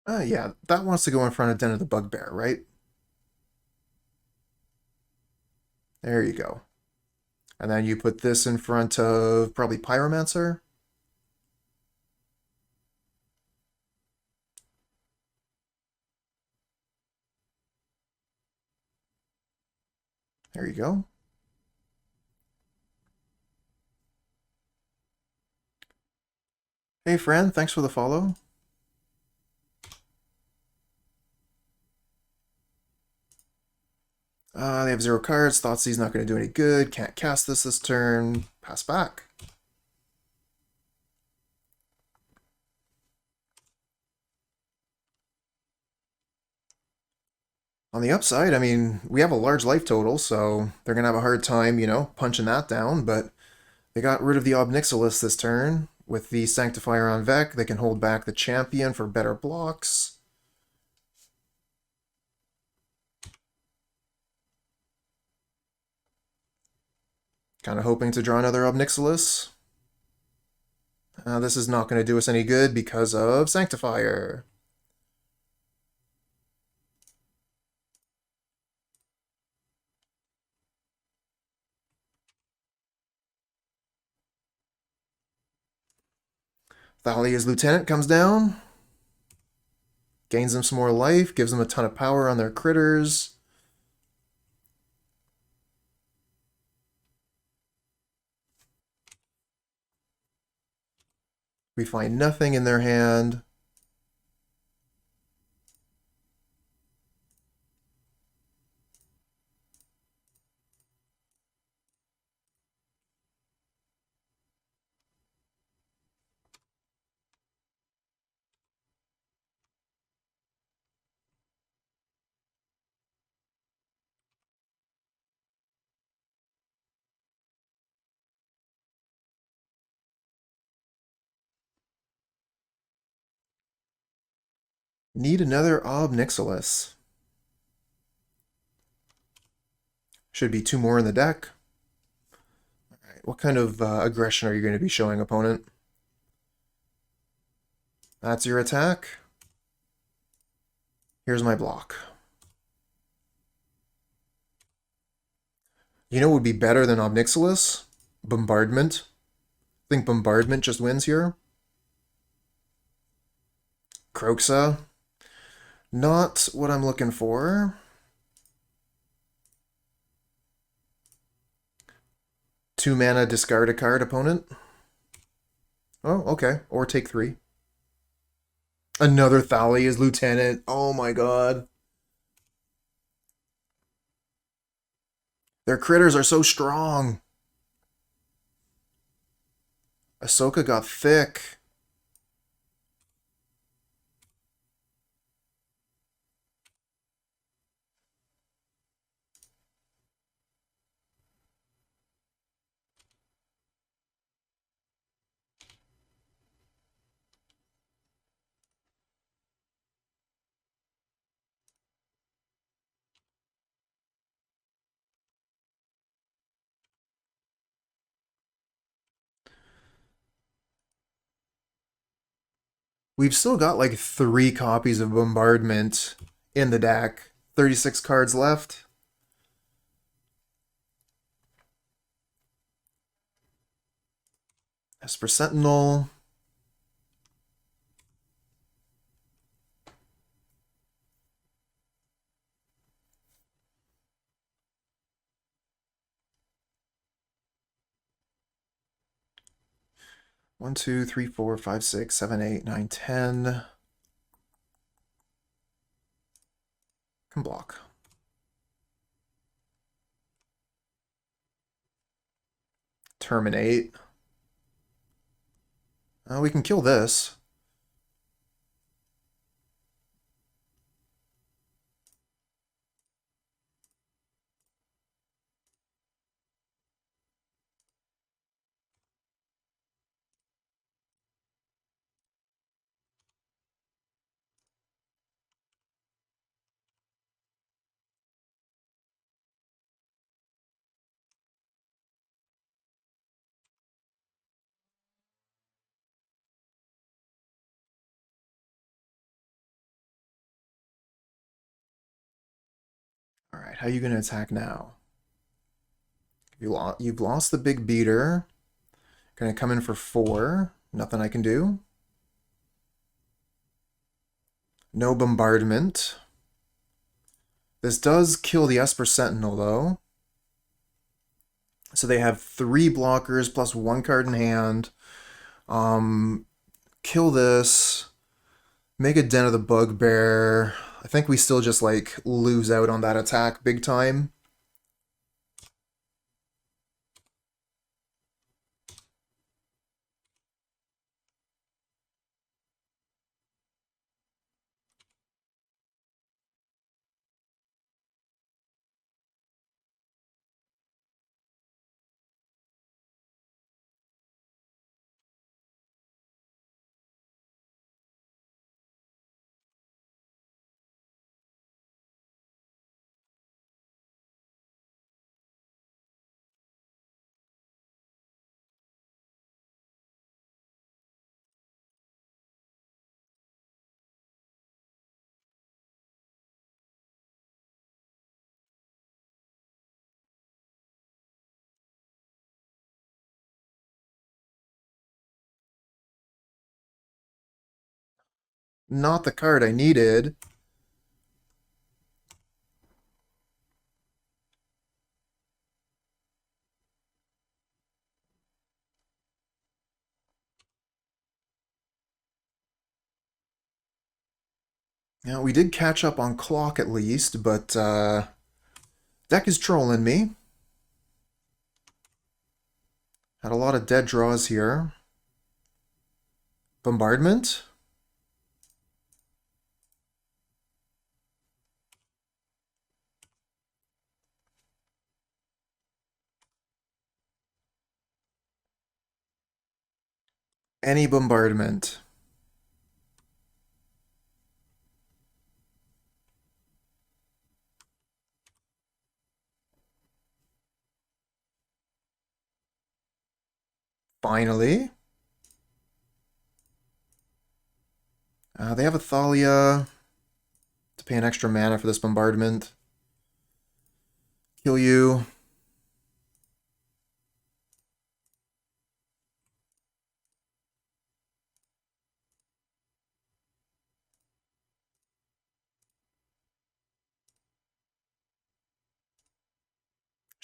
Yeah, that wants to go in front of Den of the Bugbear, right? There you go. And then you put this in front of probably Pyromancer. There you go. Hey friend, thanks for the follow. They have 0 cards. Thoughtseize not going to do any good. Can't cast this turn. Pass back. On the upside, I mean, we have a large life total, so they're going to have a hard time, you know, punching that down, but they got rid of the Ob Nixilis this turn. With the Sanctifier on Vec, they can hold back the champion for better blocks. Kind of hoping to draw another Ob Nixilis. This is not going to do us any good because of Sanctifier. Thalia's Lieutenant comes down. Gains them some more life. Gives them a ton of power on their critters. We find nothing in their hand. Need another Ob Nixilis. Should be 2 more in the deck. All right, what kind of aggression are you going to be showing, opponent? That's your attack. Here's my block. You know what would be better than Ob Nixilis? Bombardment. think Bombardment just wins here. Kroxa. Not what I'm looking for. Two mana, discard a card, opponent. Oh, okay. Or take 3. Another Thali as Lieutenant. Oh my god. Their critters are so strong. Ahsoka got thick. We've still got like 3 copies of Bombardment in the deck. 36 cards left. Esper Sentinel. One, two, three, four, five, 6, 7, 8, 9, 10. Can block. Terminate. We can kill this. All right, how are you going to attack now? You've lost the big beater. Going to come in for 4. Nothing I can do. No bombardment. This does kill the Esper Sentinel, though. So they have 3 blockers plus 1 card in hand. Kill this. Make a Den of the Bugbear. I think we still just, like, lose out on that attack big time. Not the card I needed. Yeah, we did catch up on clock at least, but deck is trolling me. Had a lot of dead draws here. Bombardment. Any bombardment. Finally. They have a Thalia to pay an extra mana for this bombardment. Kill you.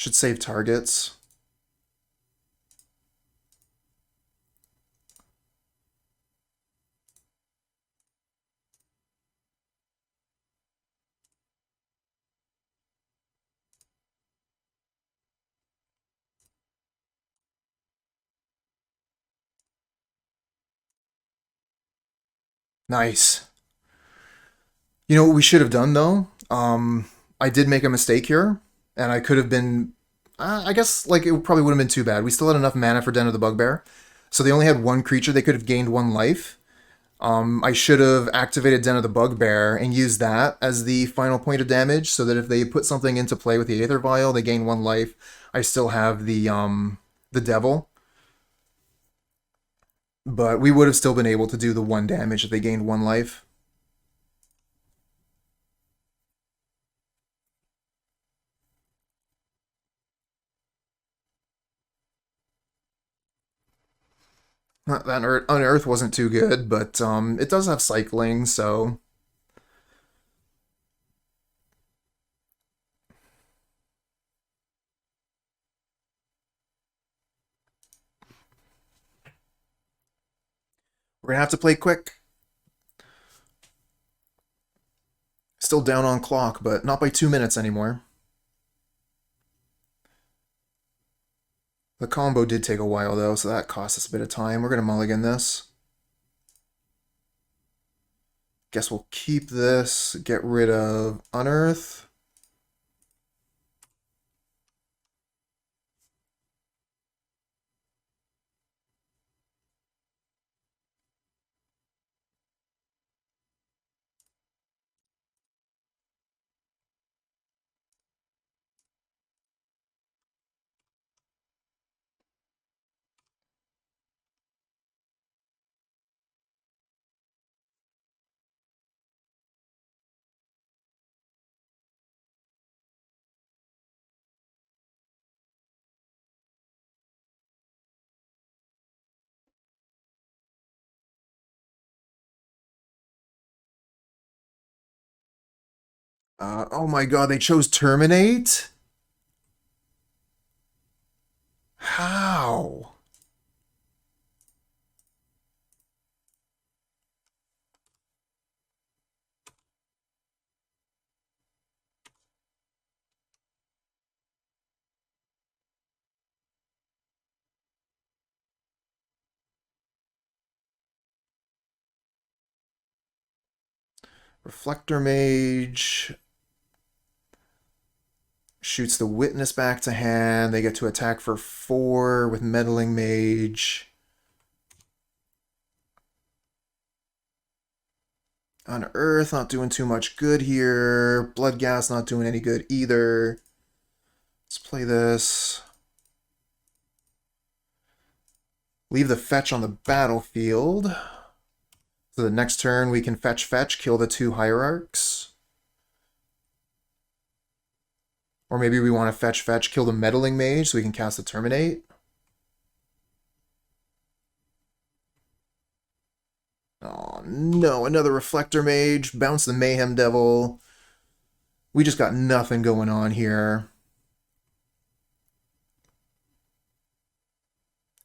Should save targets. Nice. You know what we should have done though? I did make a mistake here, and I could have been. I guess like it probably wouldn't have been too bad. We still had enough mana for Den of the Bugbear, so they only had one creature. They could have gained one life. I should have activated Den of the Bugbear and used that as the final point of damage, so that if they put something into play with the Aether Vial, they gain one life. I still have the Devil, but we would have still been able to do the one damage if they gained one life. That Unearth wasn't too good, but it does have cycling, so we're gonna have to play quick. Still down on clock, but not by 2 minutes anymore. The combo did take a while though, so that cost us a bit of time. We're gonna mulligan this. Guess we'll keep this, get rid of Unearth. Oh my god, they chose Terminate? How? Reflector Mage shoots the Witness back to hand. They get to attack for 4 with Meddling Mage. Unearth not doing too much good here. Bloodghast not doing any good either. Let's play this. Leave the fetch on the battlefield. So the next turn we can fetch, kill the 2 Hierarchs. Or maybe we want to fetch, kill the Meddling Mage so we can cast the Terminate. Oh no, another Reflector Mage. Bounce the Mayhem Devil. We just got nothing going on here.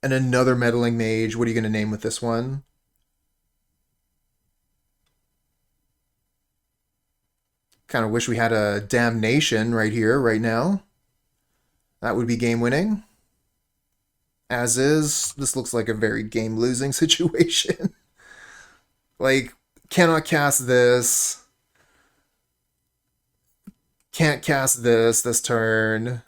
And another Meddling Mage. What are you going to name with this one? Kind of wish we had a Damnation right here, right now. That would be game-winning. As is, this looks like a very game-losing situation. Like, cannot cast this. Can't cast this turn.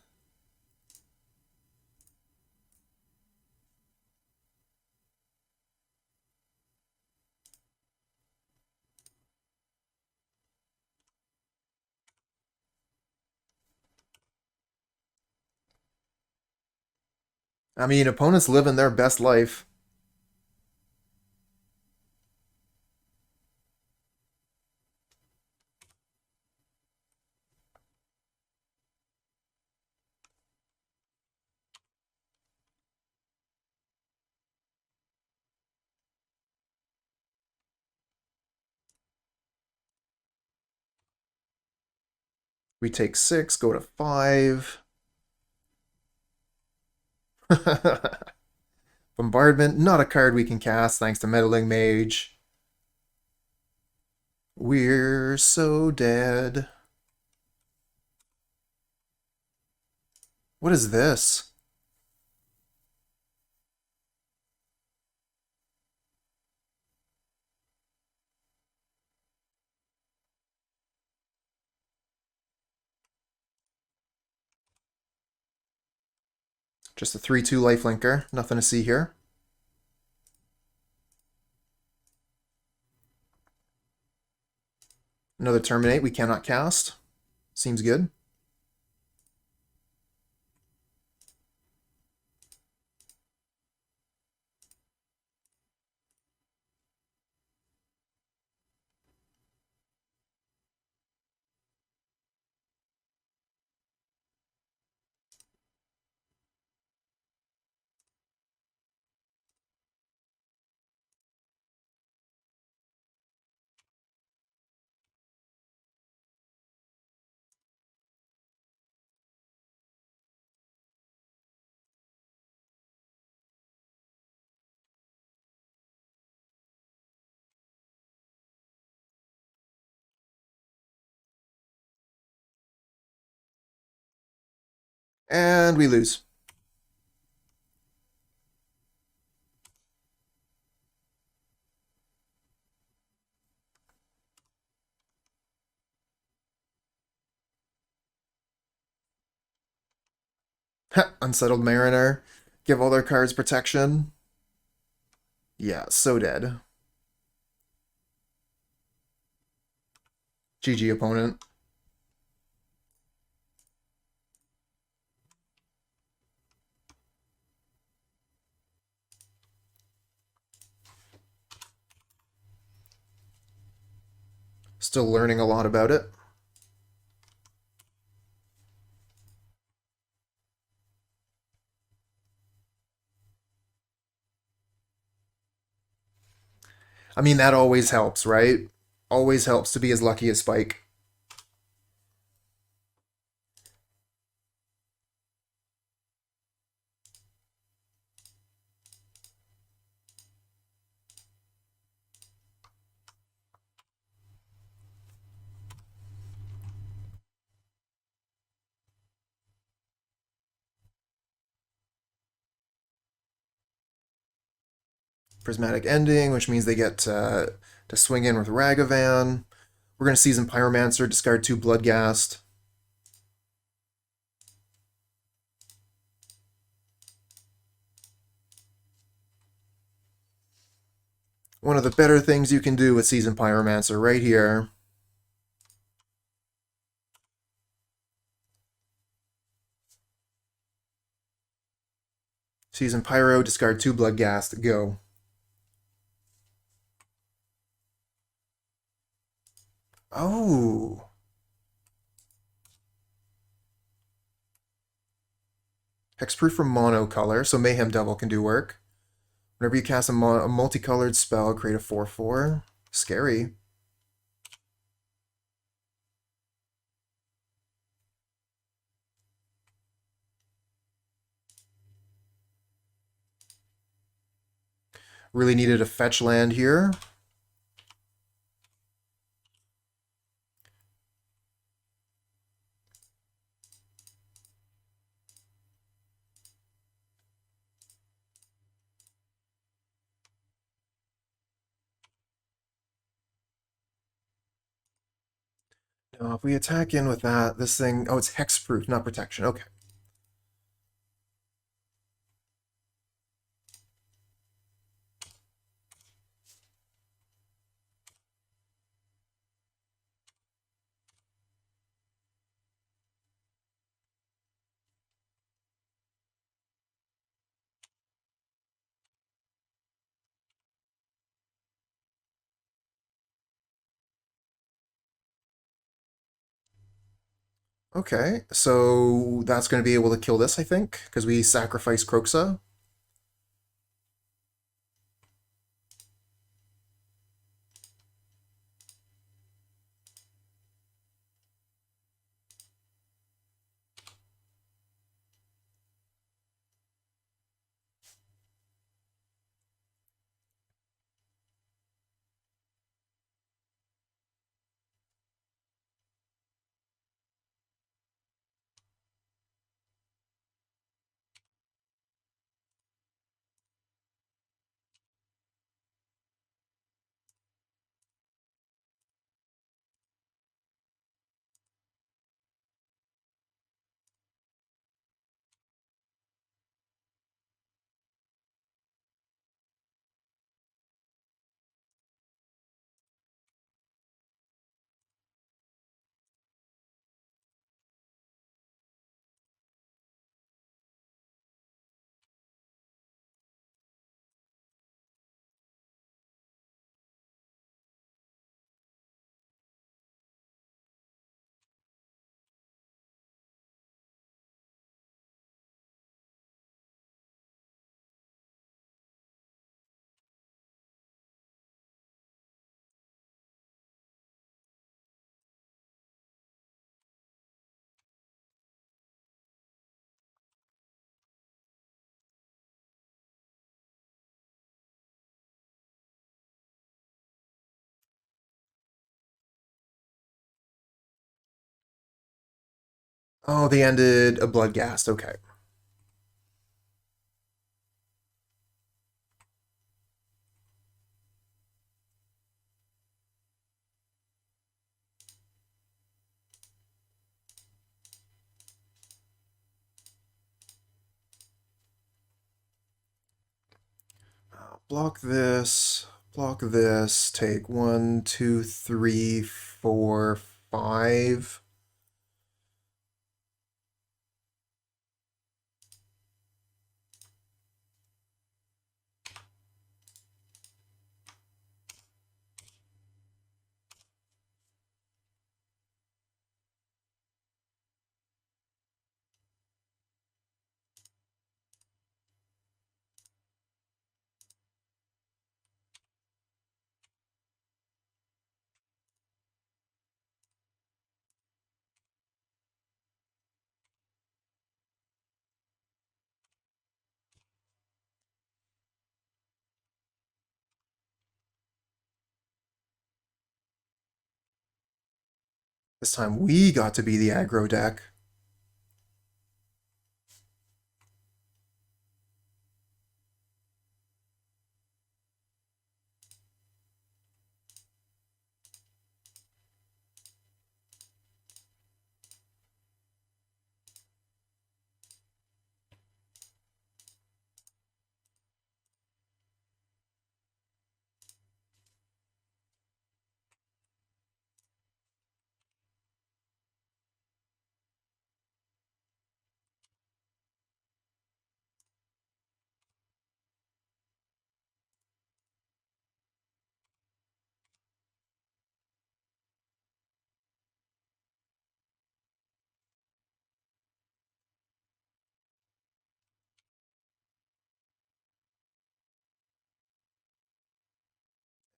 I mean, opponents living their best life. We take 6, go to 5. Bombardment, not a card we can cast thanks to Meddling Mage. We're so dead. What is this? Just a 3/2 lifelinker. Nothing to see here. Another Terminate we cannot cast. Seems good. And we lose. Unsettled Mariner. Give all their cards protection. Yeah, so dead. GG opponent. Still learning a lot about it. I mean, that always helps, right? Always helps to be as lucky as Spike. Prismatic Ending, which means they get to swing in with Ragavan. We're going to Seasoned Pyromancer, discard 2 Bloodghast. One of the better things you can do with Seasoned Pyromancer right here. Seasoned Pyro, discard 2 Bloodghast, go. Oh. Hexproof from monocolor, so Mayhem Devil can do work. Whenever you cast a multicolored spell, create a 4/4. Scary. Really needed a fetch land here. Now, if we attack in with that, this thing... Oh, it's hexproof, not protection. Okay. Okay, so that's going to be able to kill this, I think, because we sacrifice Kroxa. Oh, they ended a Bloodghast. Okay. Block this. Block this. Take 1, 2, 3, 4, 5. This time we got to be the aggro deck.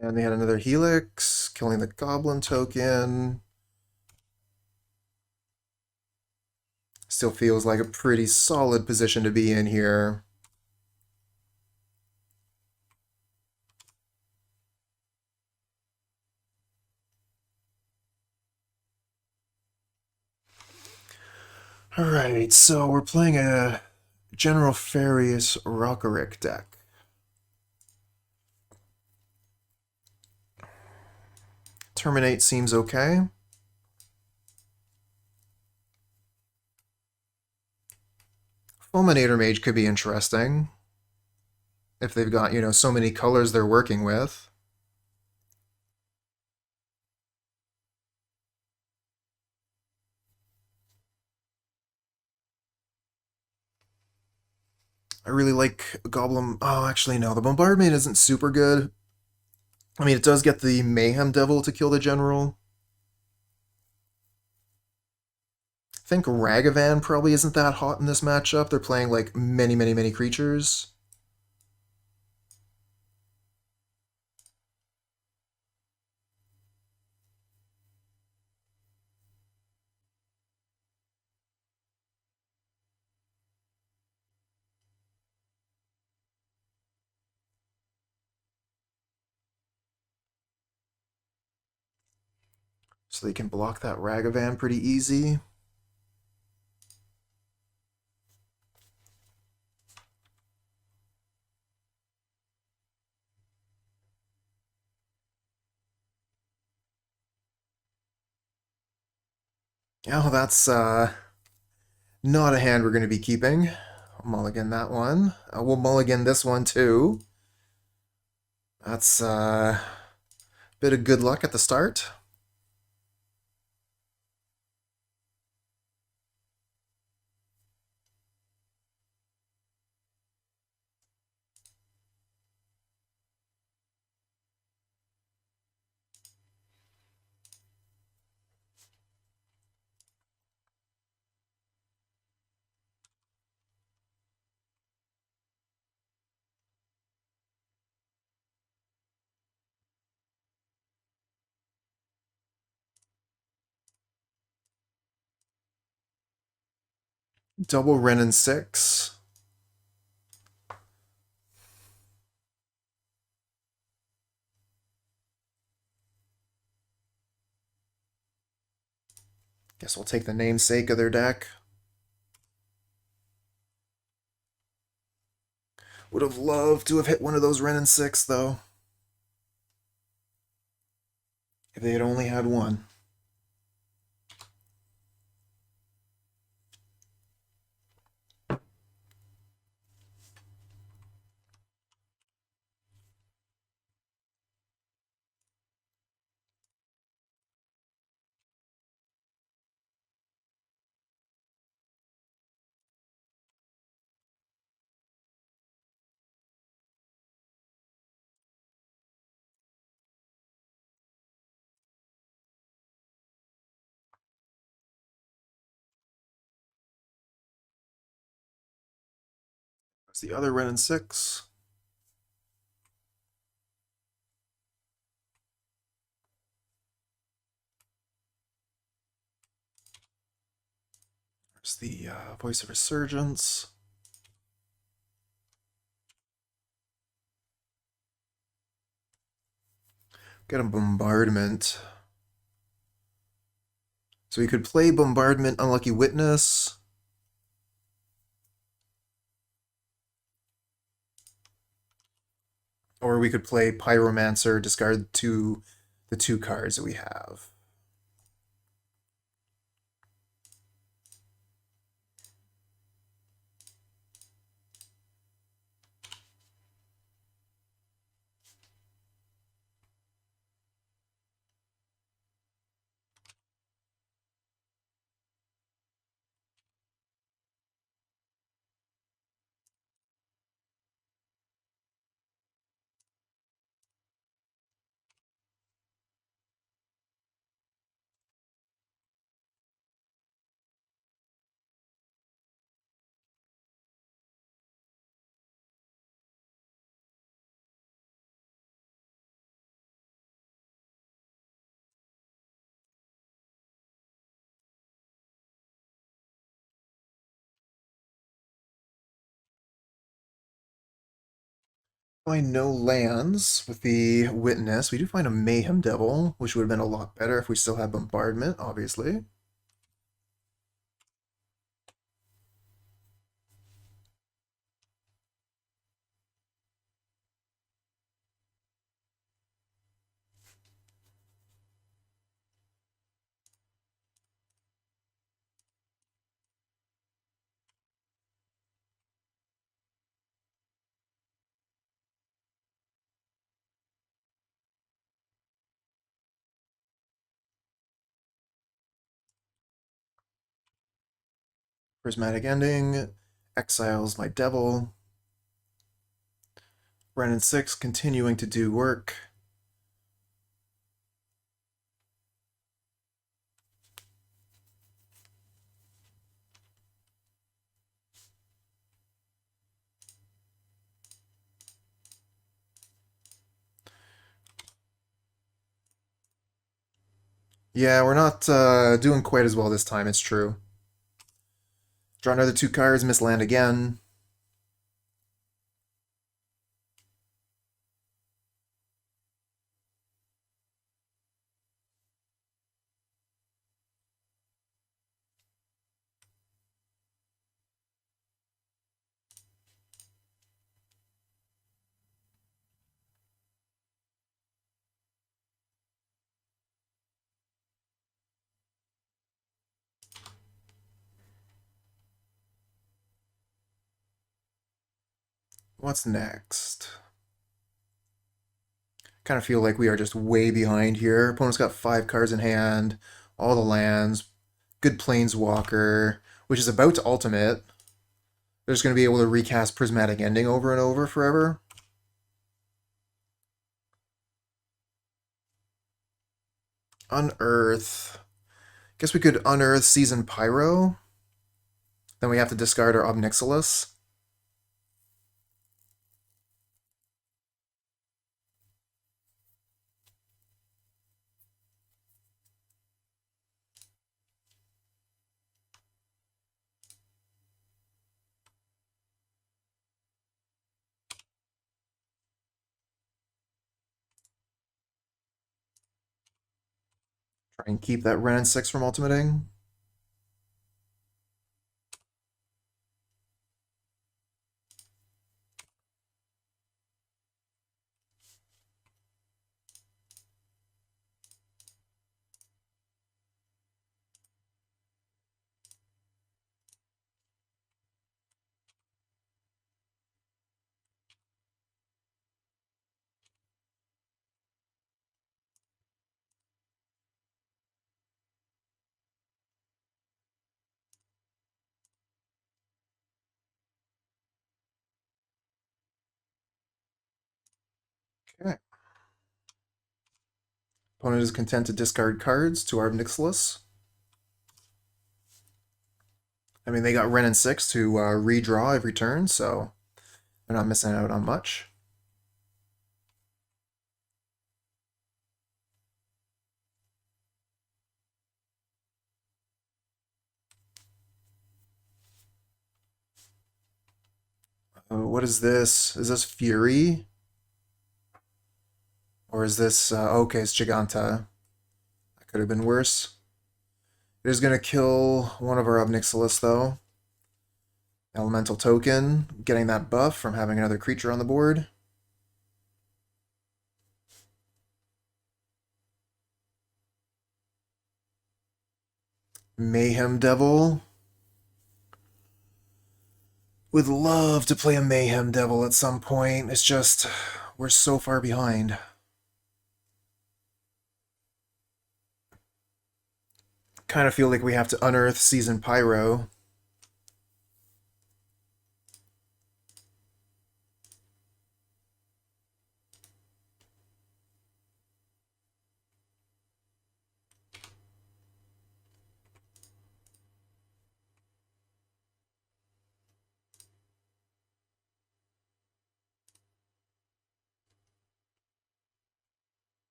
And they had another Helix, killing the Goblin token. Still feels like a pretty solid position to be in here. Alright, so we're playing a General Ferrous Rockerick deck. Terminate seems okay. Fulminator Mage could be interesting. If they've got, so many colors they're working with. I really like Goblin... Oh, actually, no. The Bombardment isn't super good. I mean, it does get the Mayhem Devil to kill the General. I think Ragavan probably isn't that hot in this matchup. They're playing, like, many, many, many creatures. So they can block that Ragavan pretty easy. Oh, that's not a hand we're going to be keeping. I'll mulligan that one. We'll mulligan this one too. That's a bit of good luck at the start. Double Wrenn and 6. Guess we'll take the namesake of their deck. Would have loved to have hit one of those Ren and 6, though. If they had only had one. That's the other Ren and 6. There's the Voice of Resurgence. Get a Bombardment. So we could play Bombardment, Unlucky Witness. Or we could play Pyromancer, discard the 2 cards that we have. Find no lands with the Witness. We do find a Mayhem Devil, which would have been a lot better if we still had Bombardment, obviously. Prismatic Ending, exiles my Devil. Ren and 6 continuing to do work. Yeah, we're not doing quite as well this time, it's true. Draw another 2 cards, miss land again. What's next? Kind of feel like we are just way behind here. Opponent's got 5 cards in hand, all the lands, good Planeswalker, which is about to ultimate. They're just going to be able to recast Prismatic Ending over and over forever. Unearth. Guess we could unearth Seasoned Pyro. Then we have to discard our Ob Nixilis. Try and keep that Ren and 6 from ultimating. Okay. Opponent is content to discard cards to Ob Nixilis. I mean, they got Wrenn and 6 to redraw every turn, so they're not missing out on much. What is this? Is this Fury? Or is this... okay, it's Giganta. That could have been worse. It is going to kill one of our Ob Nixilis, though. Elemental token, getting that buff from having another creature on the board. Mayhem Devil. Would love to play a Mayhem Devil at some point. It's just, we're so far behind. Kind of feel like we have to unearth Seasoned Pyro.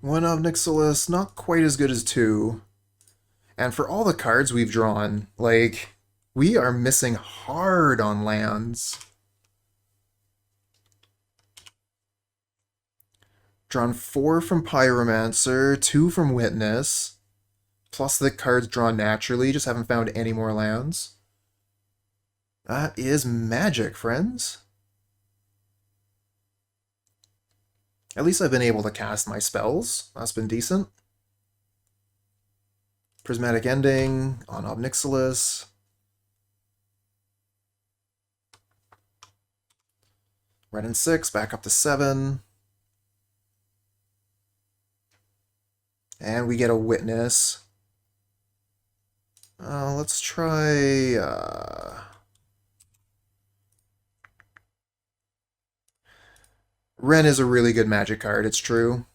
One Ob Nixilis, not quite as good as two. And for all the cards we've drawn, like, we are missing hard on lands. Drawn 4 from Pyromancer, 2 from Witness, plus the cards drawn naturally, just haven't found any more lands. That is magic, friends. At least I've been able to cast my spells. That's been decent. Prismatic Ending on Ob Nixilis. Wrenn and 6, back up to 7. And we get a Witness. Let's try... Wrenn is a really good magic card, it's true.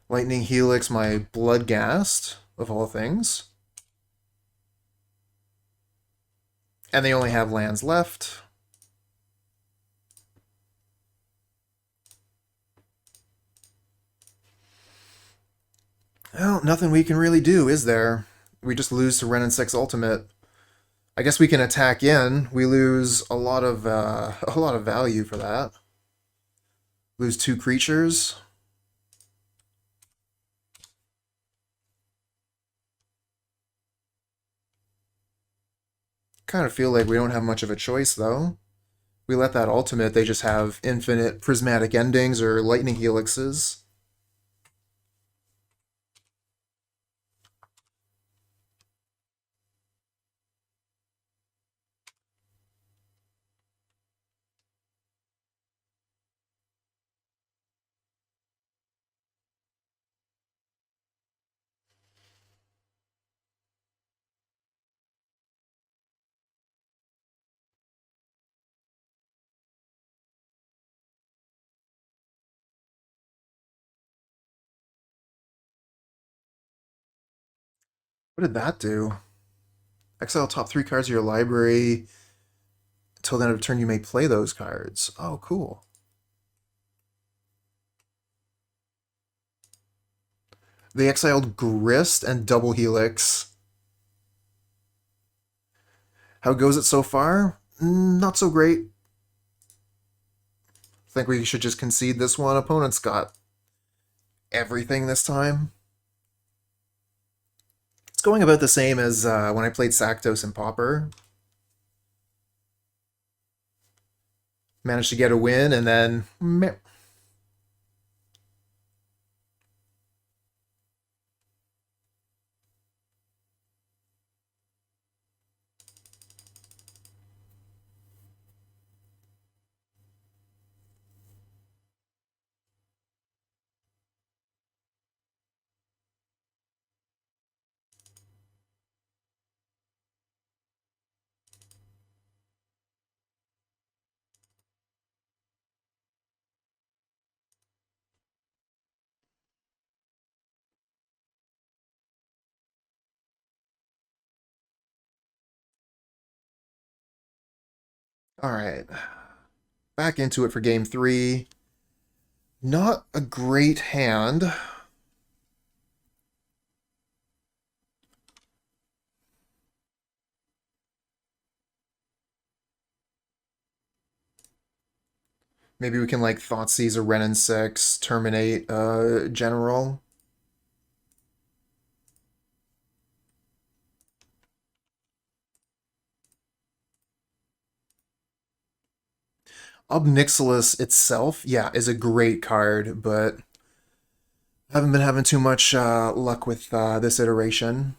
Lightning Helix, my Bloodghast, of all things. And they only have lands left. Well, nothing we can really do, is there? We just lose to Wrenn and 6 Ultimate. I guess we can attack in. We lose a lot of value for that. Lose 2 creatures. Kind of feel like we don't have much of a choice, though. We let that ultimate, they just have infinite prismatic endings or lightning helixes. What did that do? Exile top 3 cards of your library. Until the end of turn, you may play those cards. Oh, cool. They exiled Grist and Double Helix. How goes it so far? Not so great. Think we should just concede this one. Opponent's got everything this time. It's going about the same as when I played Sacdos and Pauper. Managed to get a win, and then... meh. Alright. Back into it for game 3. Not a great hand. Maybe we can, like, Thoughtseize a Renin 6, terminate General. Ob Nixilis itself, yeah, is a great card, but I haven't been having too much luck with this iteration.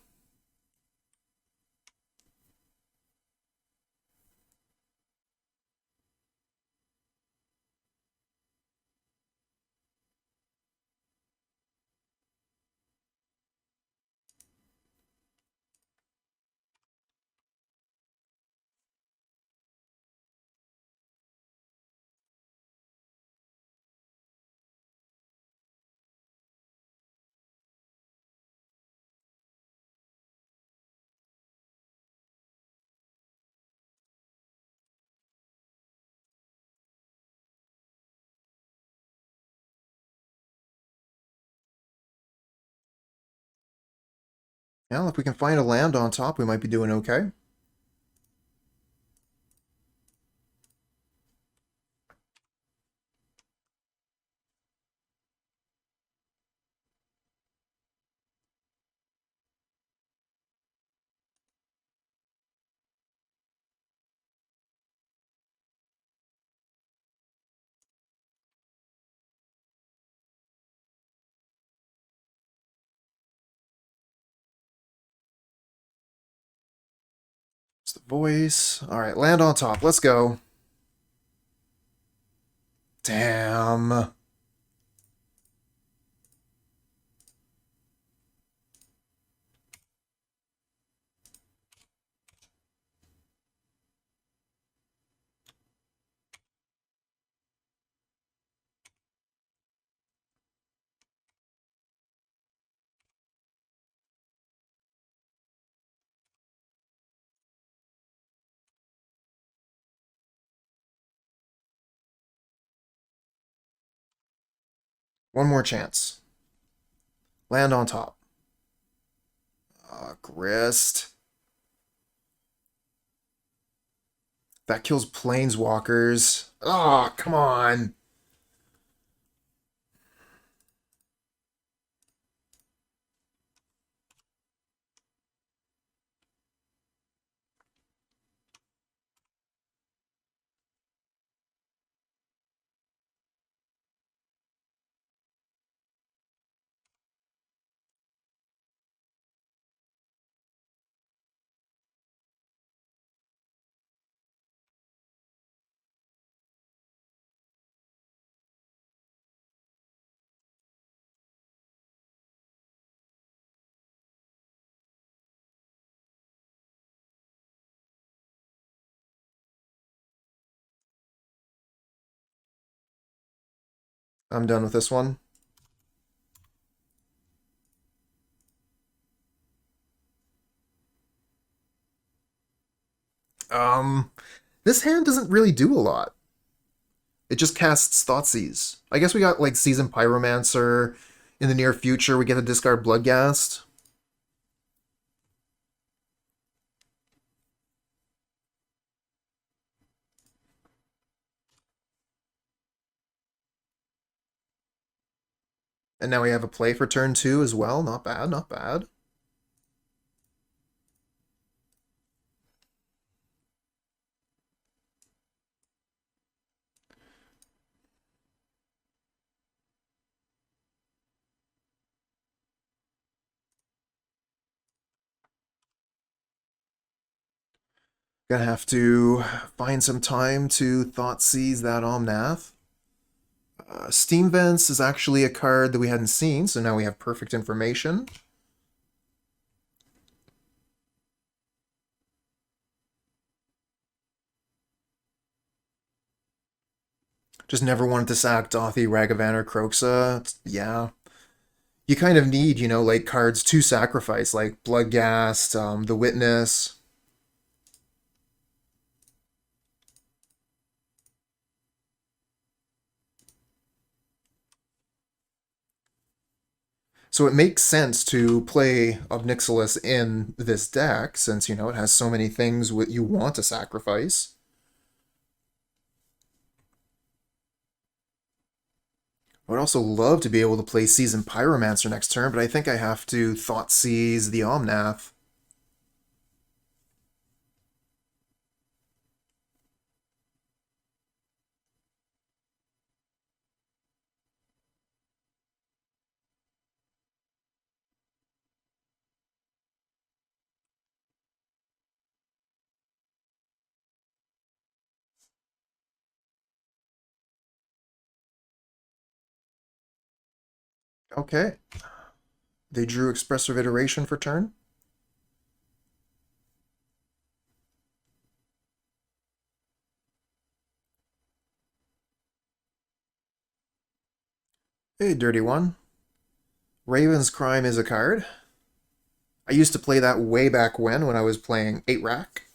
Well, if we can find a land on top, we might be doing okay. It's the voice. Alright, land on top. Let's go. Damn. One more chance. Land on top. Grist. That kills planeswalkers. Oh, come on. I'm done with this one. This hand doesn't really do a lot. It just casts Thoughtseize. I guess we got, like, Seasoned Pyromancer. In the near future, we get to discard Bloodghast. And now we have a play for turn 2 as well. Not bad, not bad. Gonna have to find some time to Thoughtseize that Omnath. Steam Vents is actually a card that we hadn't seen, so now we have perfect information. Just never wanted to sack Dauthi, Ragavan, or Kroxa. Yeah. You kind of need, you know, like, cards to sacrifice, like Bloodghast, the Witness. So it makes sense to play Ob Nixilis in this deck, since, you know, it has so many things what you want to sacrifice. I would also love to be able to play Seasoned Pyromancer next turn, but I think I have to Thoughtseize the Omnath. Okay. They drew Expressive Iteration for turn. Hey, dirty one. Raven's Crime is a card. I used to play that way back when I was playing 8-Rack.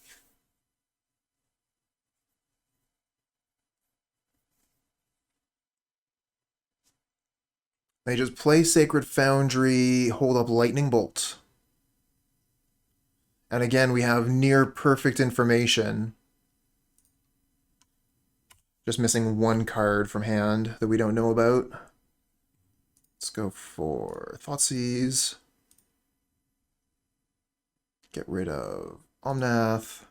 They just play Sacred Foundry, hold up Lightning Bolt. And again, we have near perfect information. Just missing one card from hand that we don't know about. Let's go for Thoughtseize. Get rid of Omnath.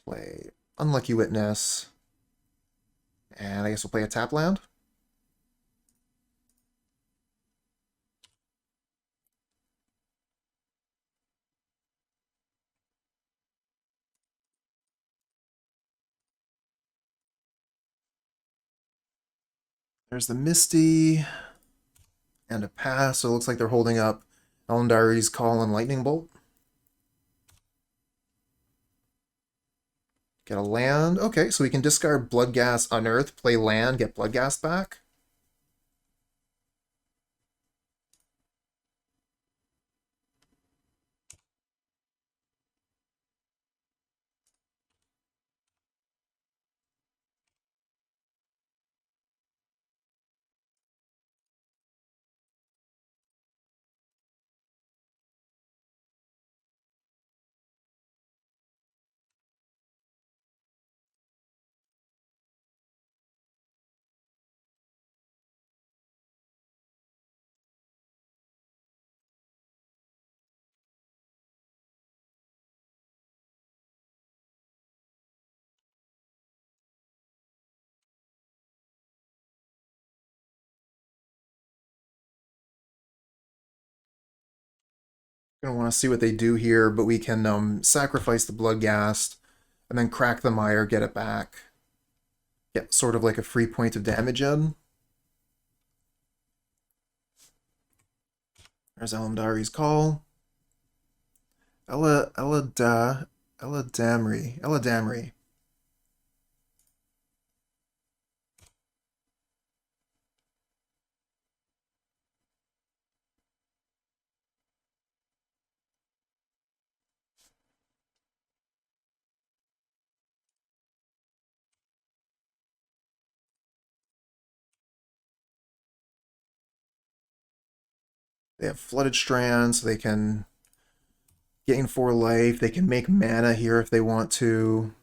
Play Unlucky Witness. And I guess we'll play a tap land. There's the Misty and a pass, so it looks like they're holding up Elendari's Call and Lightning Bolt. Get a land. Okay, so we can discard Bloodghast, Unearth, play land, get Bloodghast back. Gonna want to see what they do here, but we can sacrifice the Bloodghast and then crack the Mire, get it back. Get sort of like a free point of damage in. There's Elendari's Call. Eladamri. They have Flooded Strands, so they can gain 4 life. They can make mana here if they want to.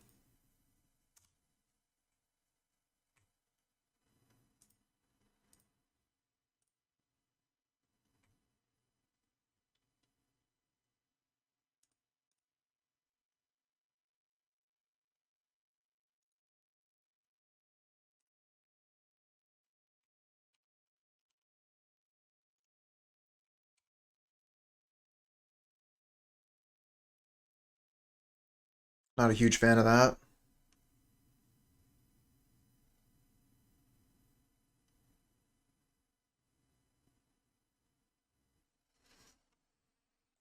Not a huge fan of that.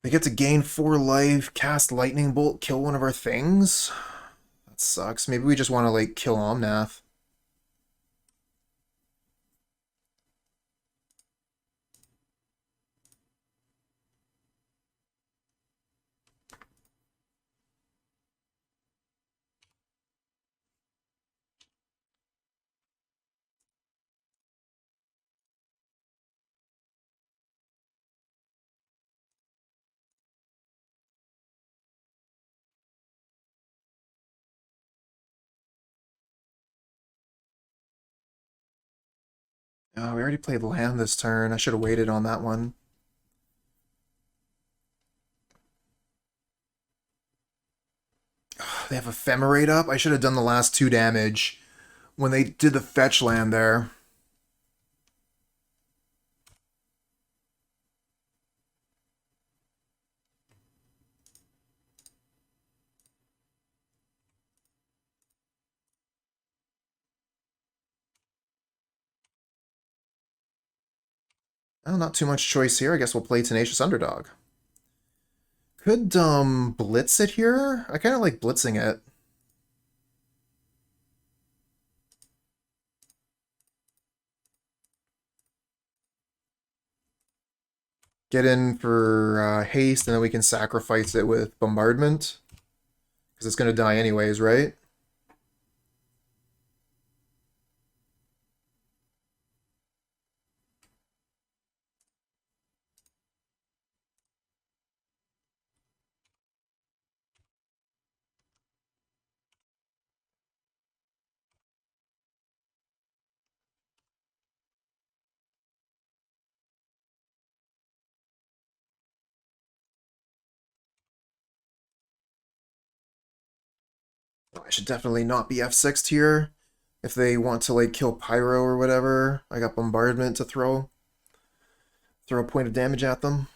They get to gain 4 life, cast Lightning Bolt, kill one of our things. That sucks. Maybe we just want to, like, kill Omnath. Oh, we already played land this turn. I should have waited on that one. Oh, they have Ephemerate up? I should have done the last 2 damage when they did the fetch land there. Oh, not too much choice here. I guess we'll play Tenacious Underdog. Could, blitz it here? I kind of like blitzing it. Get in for haste, and then we can sacrifice it with Bombardment. Because it's going to die anyways, right? I should definitely not be F6'd here. If they want to, like, kill Pyro or whatever, I got Bombardment to throw a point of damage at them.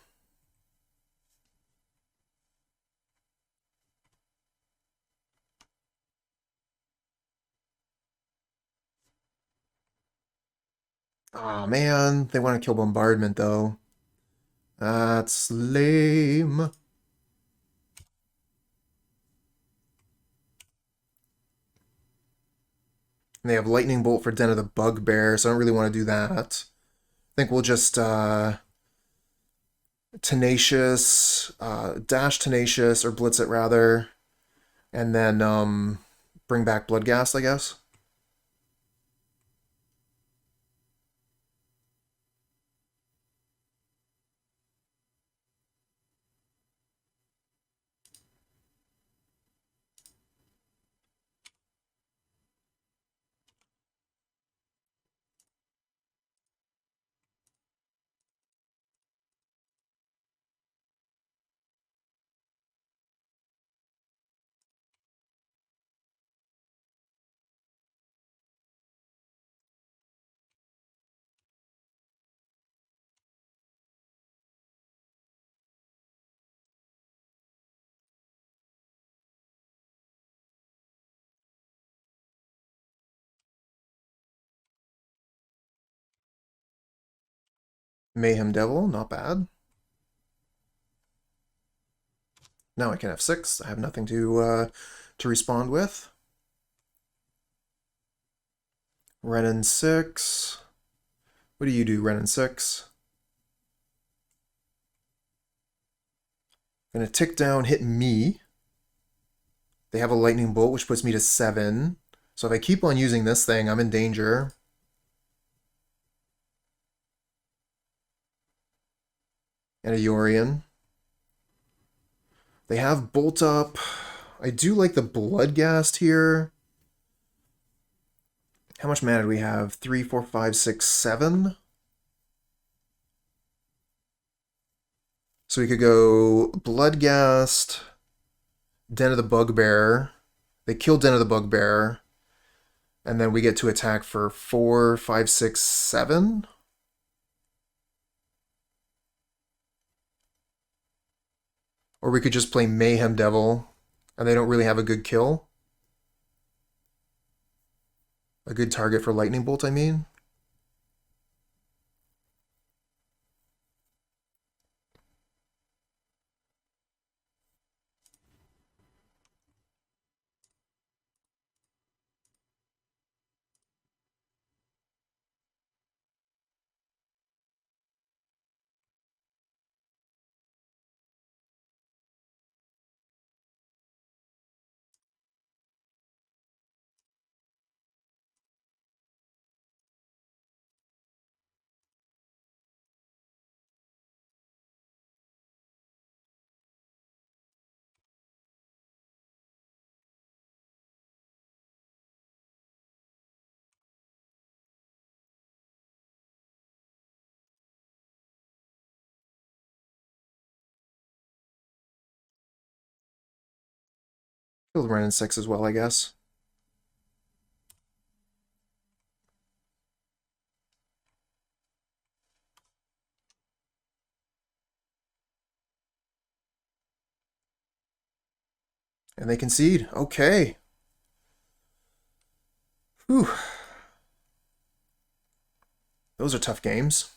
Aw, man. They want to kill Bombardment, though. That's lame. And they have Lightning Bolt for Den of the Bugbear, so I don't really want to do that. I think we'll just, Tenacious, dash Tenacious, or Blitz it rather, and then, bring back Bloodghast, I guess. Mayhem Devil, not bad. Now I can have 6. I have nothing to respond with. Renin 6. What do you do, Renin 6? Gonna tick down, hit me. They have a Lightning Bolt, which puts me to 7. So if I keep on using this thing, I'm in danger. And a Yorion. They have Bolt Up. I do like the Bloodghast here. How much mana do we have? 3, 4, 5, 6, 7? So we could go Bloodghast, Den of the Bugbear. They kill Den of the Bugbear. And then we get to attack for 4, 5, 6, 7. Or we could just play Mayhem Devil, and they don't really have a good kill. A good target for Lightning Bolt, I mean. He'll run in 6 as well, I guess. And they concede. Okay. Whew. Those are tough games.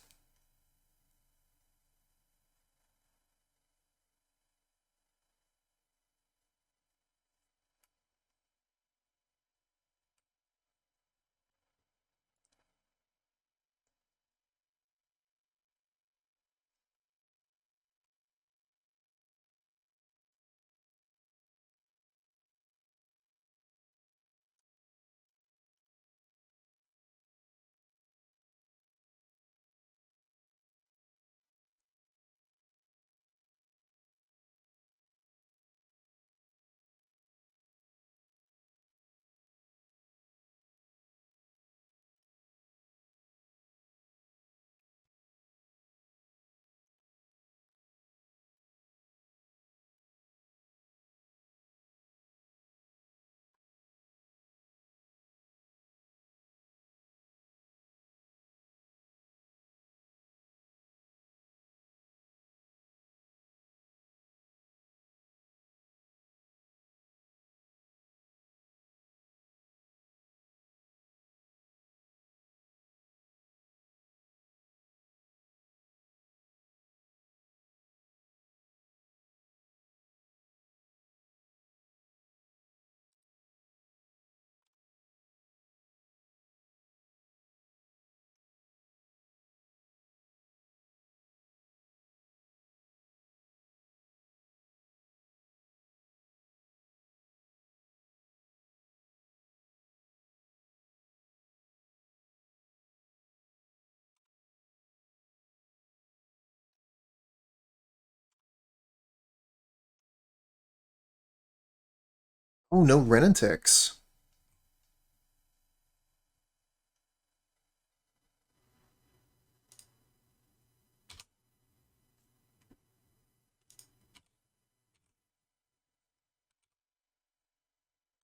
Oh, no Renantics.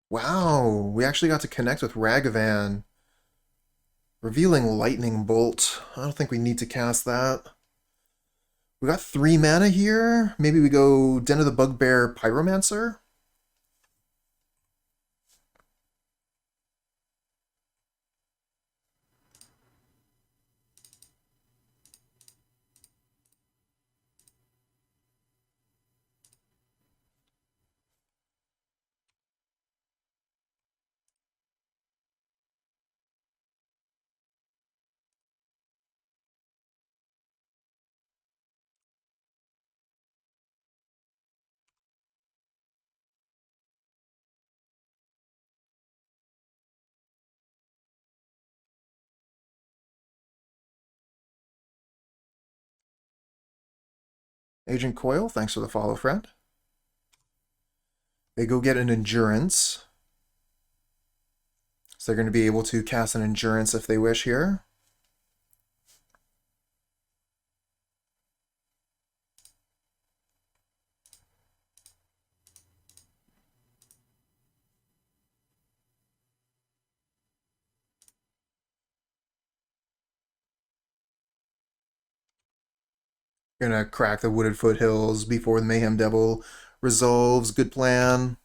Wow, we actually got to connect with Ragavan. Revealing Lightning Bolt. I don't think we need to cast that. We got 3 mana here. Maybe we go Den of the Bugbear Pyromancer? Agent Coil, thanks for the follow, friend. They go get an Endurance. So they're going to be able to cast an Endurance if they wish here. Gonna crack the Wooded Foothills before the Mayhem Devil resolves. Good plan.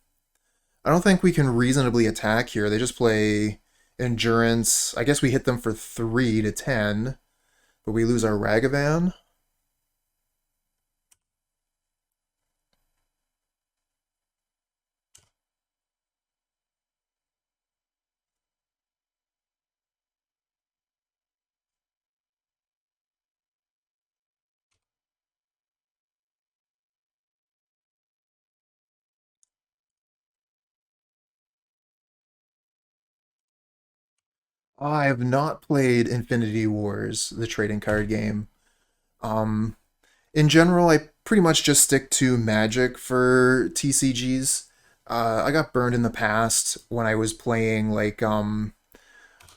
I don't think we can reasonably attack here. They just play Endurance. I guess we hit them for 3 to 10, but we lose our Ragavan. I have not played Infinity Wars, the trading card game. Um, in general, I pretty much just stick to Magic for TCGs. I got burned in the past when I was playing like the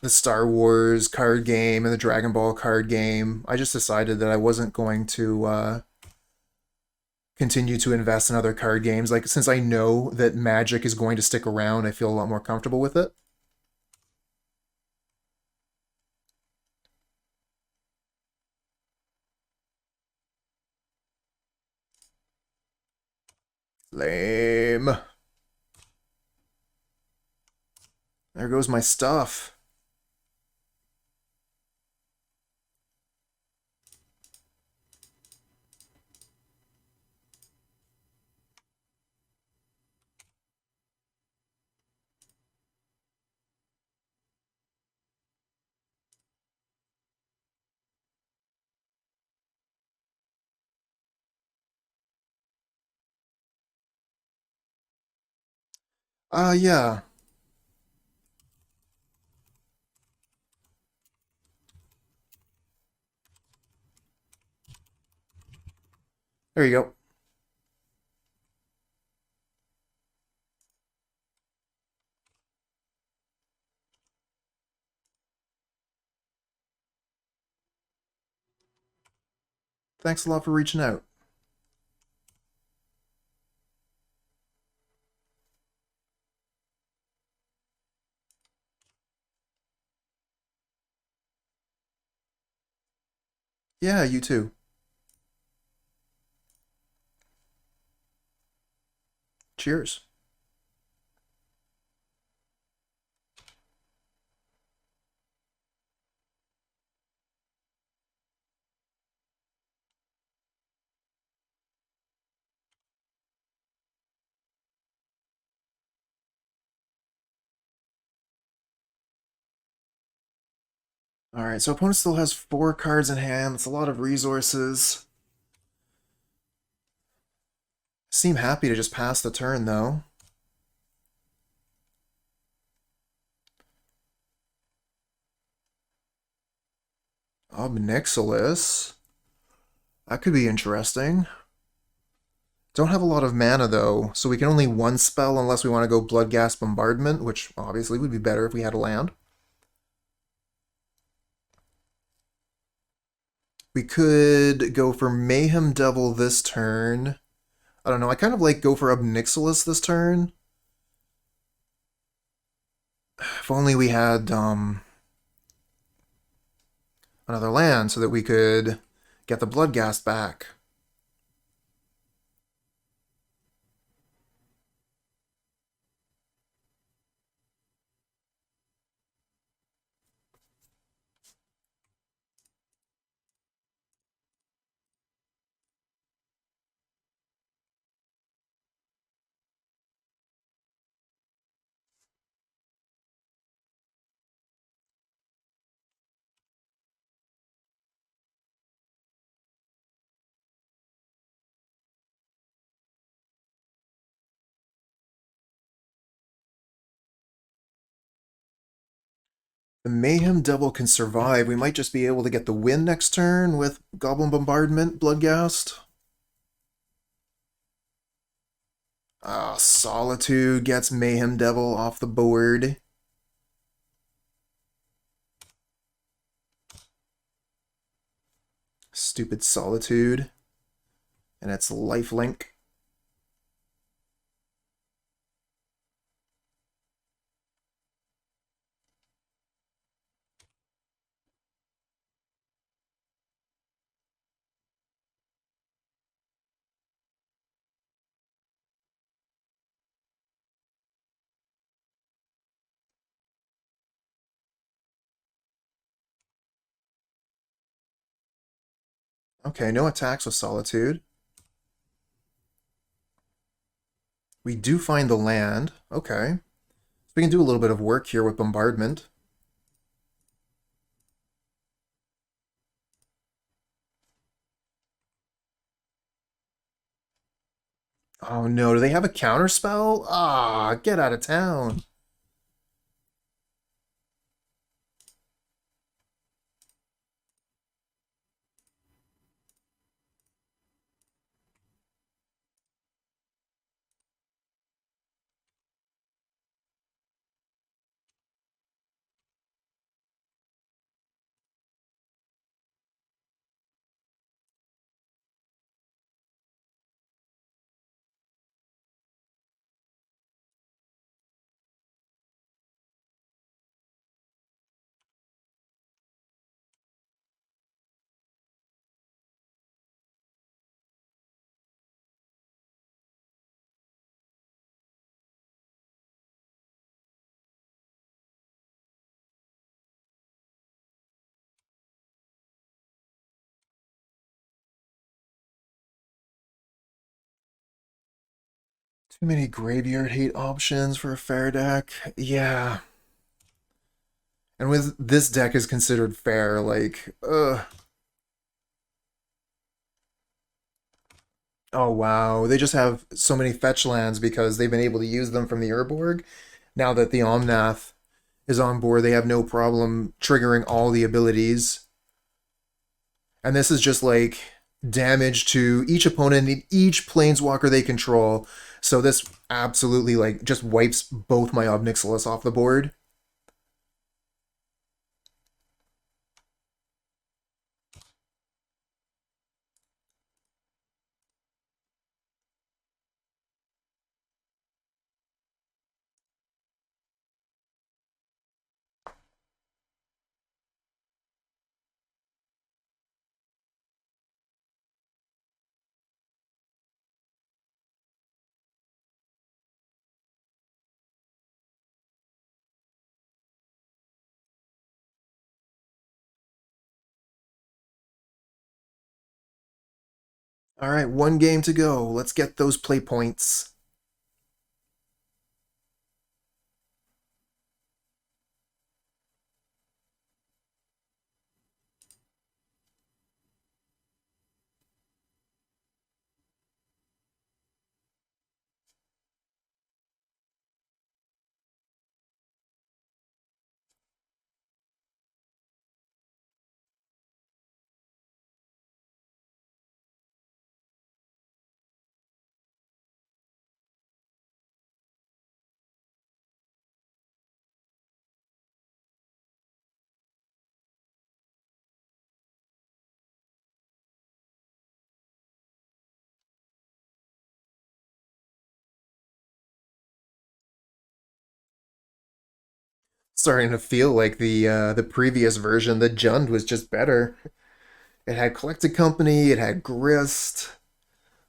Star Wars card game and the Dragon Ball card game. I just decided that I wasn't going to continue to invest in other card games. Like, since I know that Magic is going to stick around, I feel a lot more comfortable with it. Lame. There goes my stuff. Yeah. There you go. Thanks a lot for reaching out. Yeah, you too. Cheers. Alright, so opponent still has 4 cards in hand. It's a lot of resources. Seem happy to just pass the turn, though. Ob Nixilis. That could be interesting. Don't have a lot of mana, though, so we can only one spell unless we want to go Bloodghast Bombardment, which obviously would be better if we had a land. We could go for Mayhem Devil this turn. I don't know, I kind of like go for Ob Nixilis this turn. If only we had another land so that we could get the Bloodghast back. The Mayhem Devil can survive. We might just be able to get the win next turn with Goblin Bombardment, Bloodghast. Solitude gets Mayhem Devil off the board. Stupid Solitude. And it's lifelink. Okay, no attacks with Solitude. We do find the land. Okay. So we can do a little bit of work here with Bombardment. Oh no, do they have a counterspell? Get out of town. Too many graveyard hate options for a fair deck. Yeah. And with this deck is considered fair, like, ugh. Oh wow, they just have so many fetch lands because they've been able to use them from the Urborg. Now that the Omnath is on board, they have no problem triggering all the abilities. And this is just like damage to each opponent and each planeswalker they control. So this absolutely like just wipes both my Ob Nixilis off the board. All right, one game to go. Let's get those play points. Starting to feel like the previous version, the Jund was just better. It had Collected Company, it had Grist,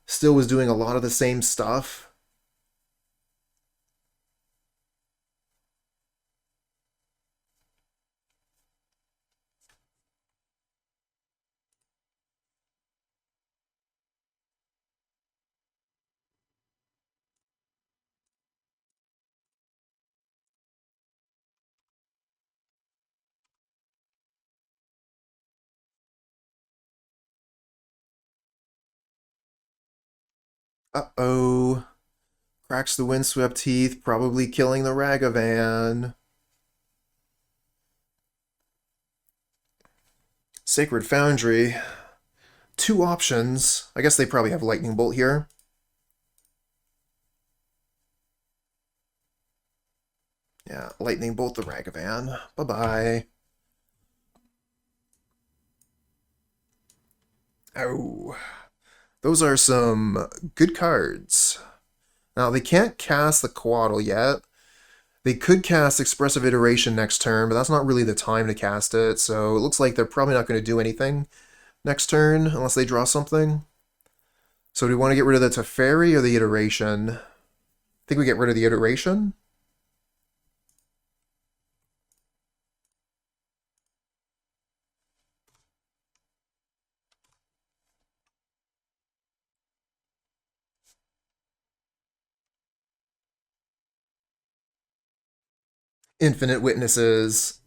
still was doing a lot of the same stuff. Uh-oh. Cracks the Windswept Teeth, probably killing the Ragavan. Sacred Foundry. Two options. I guess they probably have Lightning Bolt here. Yeah, Lightning Bolt the Ragavan. Bye-bye. Oh. Those are some good cards. Now, they can't cast the Quaddle yet. They could cast Expressive Iteration next turn, but that's not really the time to cast it, so it looks like they're probably not going to do anything next turn unless they draw something. So do we want to get rid of the Teferi or the Iteration? I think we get rid of the Iteration. Infinite Witnesses.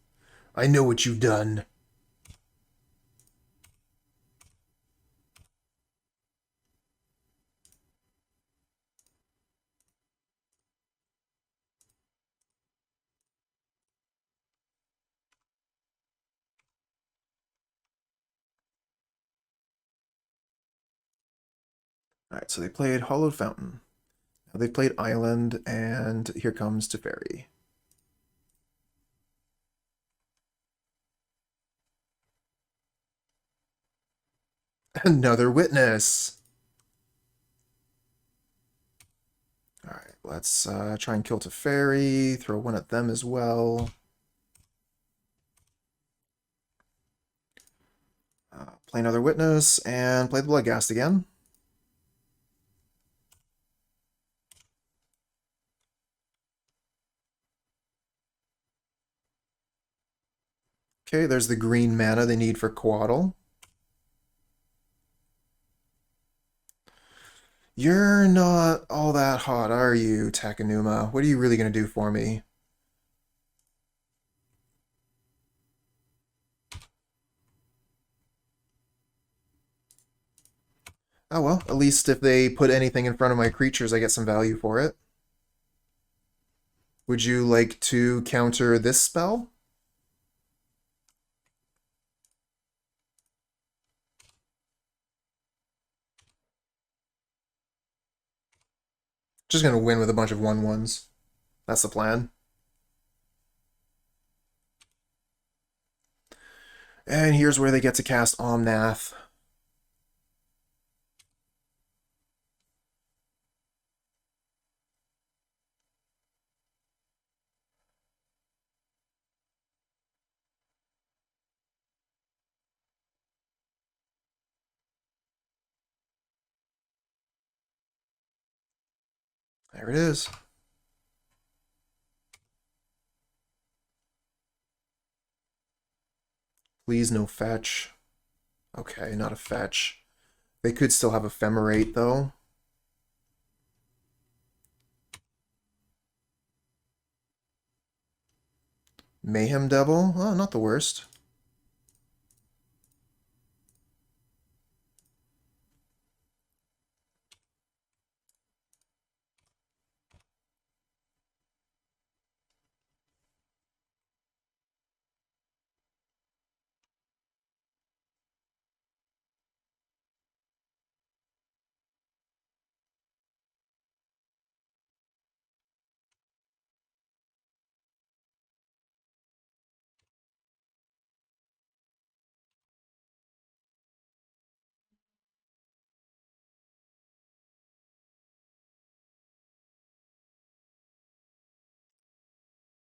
I know what you've done. Alright, so they played Hollowed Fountain. Now they played Island, and here comes Teferi. Another Witness! Alright, let's try and kill Teferi, throw one at them as well. Play another Witness, and play the Bloodghast again. Okay, there's the green mana they need for Quaddle. You're not all that hot, are you, Takenuma? What are you really going to do for me? Oh well, at least if they put anything in front of my creatures, I get some value for it. Would you like to counter this spell? Just gonna win with a bunch of 1/1s. That's the plan. And here's where they get to cast Omnath. There it is. Please no fetch. Okay, not a fetch. They could still have Ephemerate, though. Mayhem Devil? Oh, not the worst.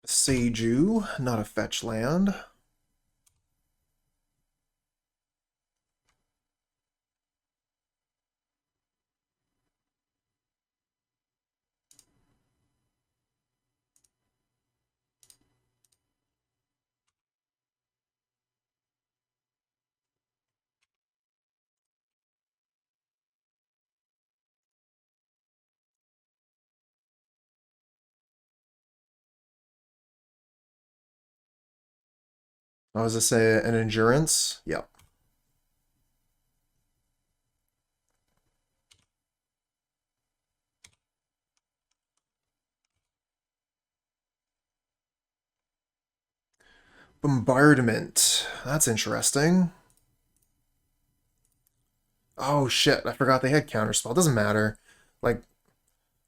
Seiju, not a fetch land. I was to say an endurance. Yep. Bombardment. That's interesting. Oh shit, I forgot they had counterspell. Doesn't matter. Like,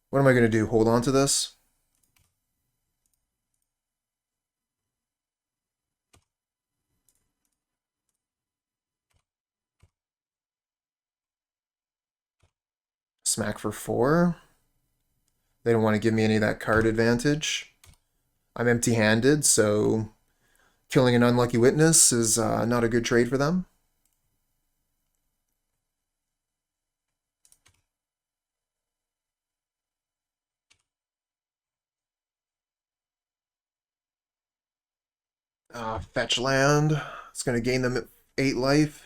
what am I gonna do? Hold on to this? Smack for 4. They don't want to give me any of that card advantage. I'm empty-handed, so killing an unlucky witness is not a good trade for them. Fetch land. It's going to gain them 8 life.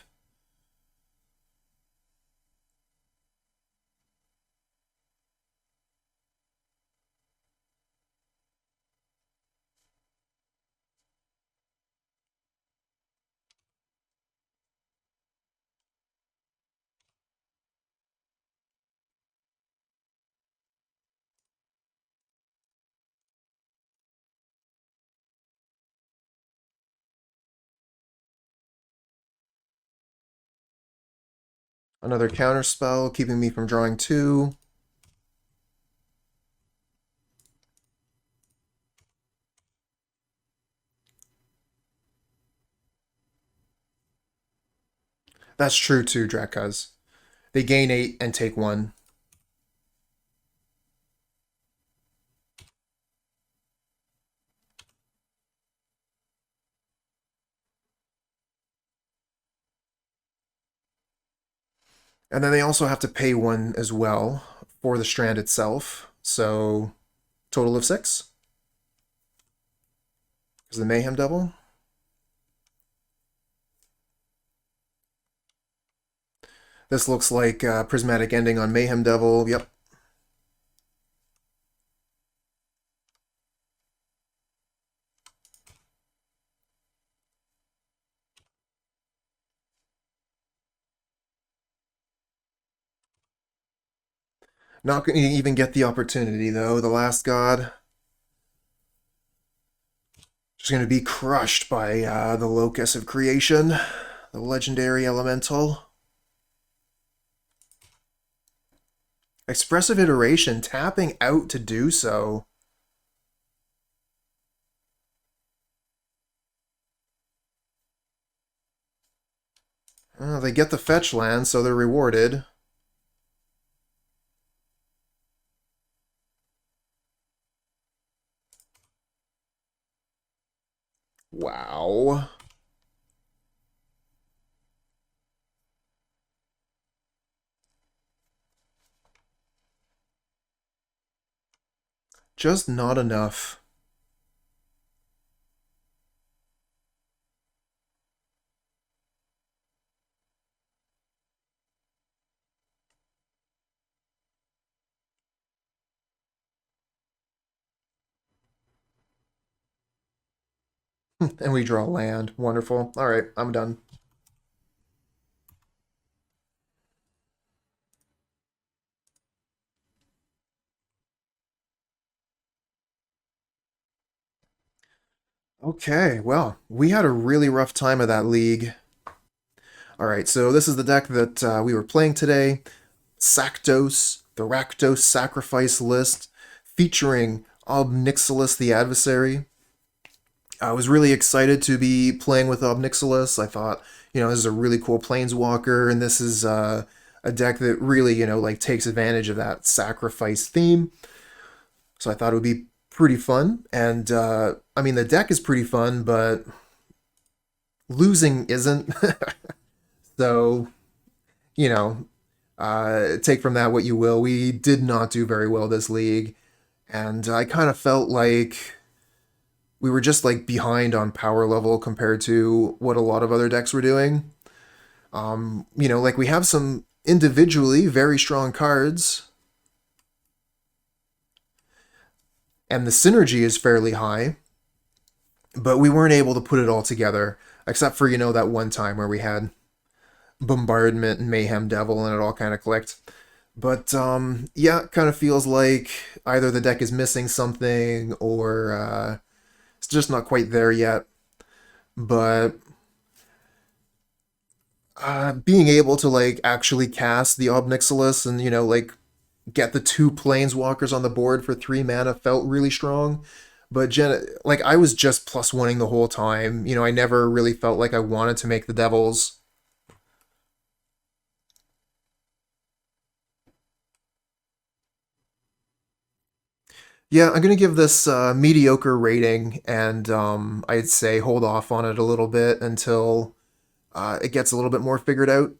Another counter spell, keeping me from drawing 2. That's true too, Drakaz. They gain 8 and take 1. And then they also have to pay 1 as well for the strand itself. So, total of 6. Is the Mayhem Devil. This looks like Prismatic Ending on Mayhem Devil. Yep. Not going to even get the opportunity, though. The last god. Just going to be crushed by the Locus of Creation, the legendary elemental. Expressive Iteration, tapping out to do so. They get the fetch land, so they're rewarded. Wow. Just not enough. And we draw land. Wonderful. All right, I'm done. Okay, well, we had a really rough time of that league. All right, so this is the deck that we were playing today. Sacdos, the Rakdos Sacrifice list, featuring Ob Nixilis, the Adversary. I was really excited to be playing with Ob Nixilis. I thought, this is a really cool Planeswalker, and this is a deck that really, like takes advantage of that sacrifice theme. So I thought it would be pretty fun. And, I mean, the deck is pretty fun, but losing isn't. So, you know, take from that what you will. We did not do very well this league, and I kind of felt like we were just like behind on power level compared to what a lot of other decks were doing. Like we have some individually very strong cards, and the synergy is fairly high, but we weren't able to put it all together, except for, that one time where we had Bombardment and Mayhem Devil and it all kind of clicked. But yeah, it kind of feels like either the deck is missing something or it's just not quite there yet. But being able to like actually cast the Ob Nixilis and like get the two planeswalkers on the board for 3 mana felt really strong. But like I was just plus oneing the whole time. I never really felt like I wanted to make the Devils. Yeah, I'm gonna give this mediocre rating, and I'd say hold off on it a little bit until it gets a little bit more figured out.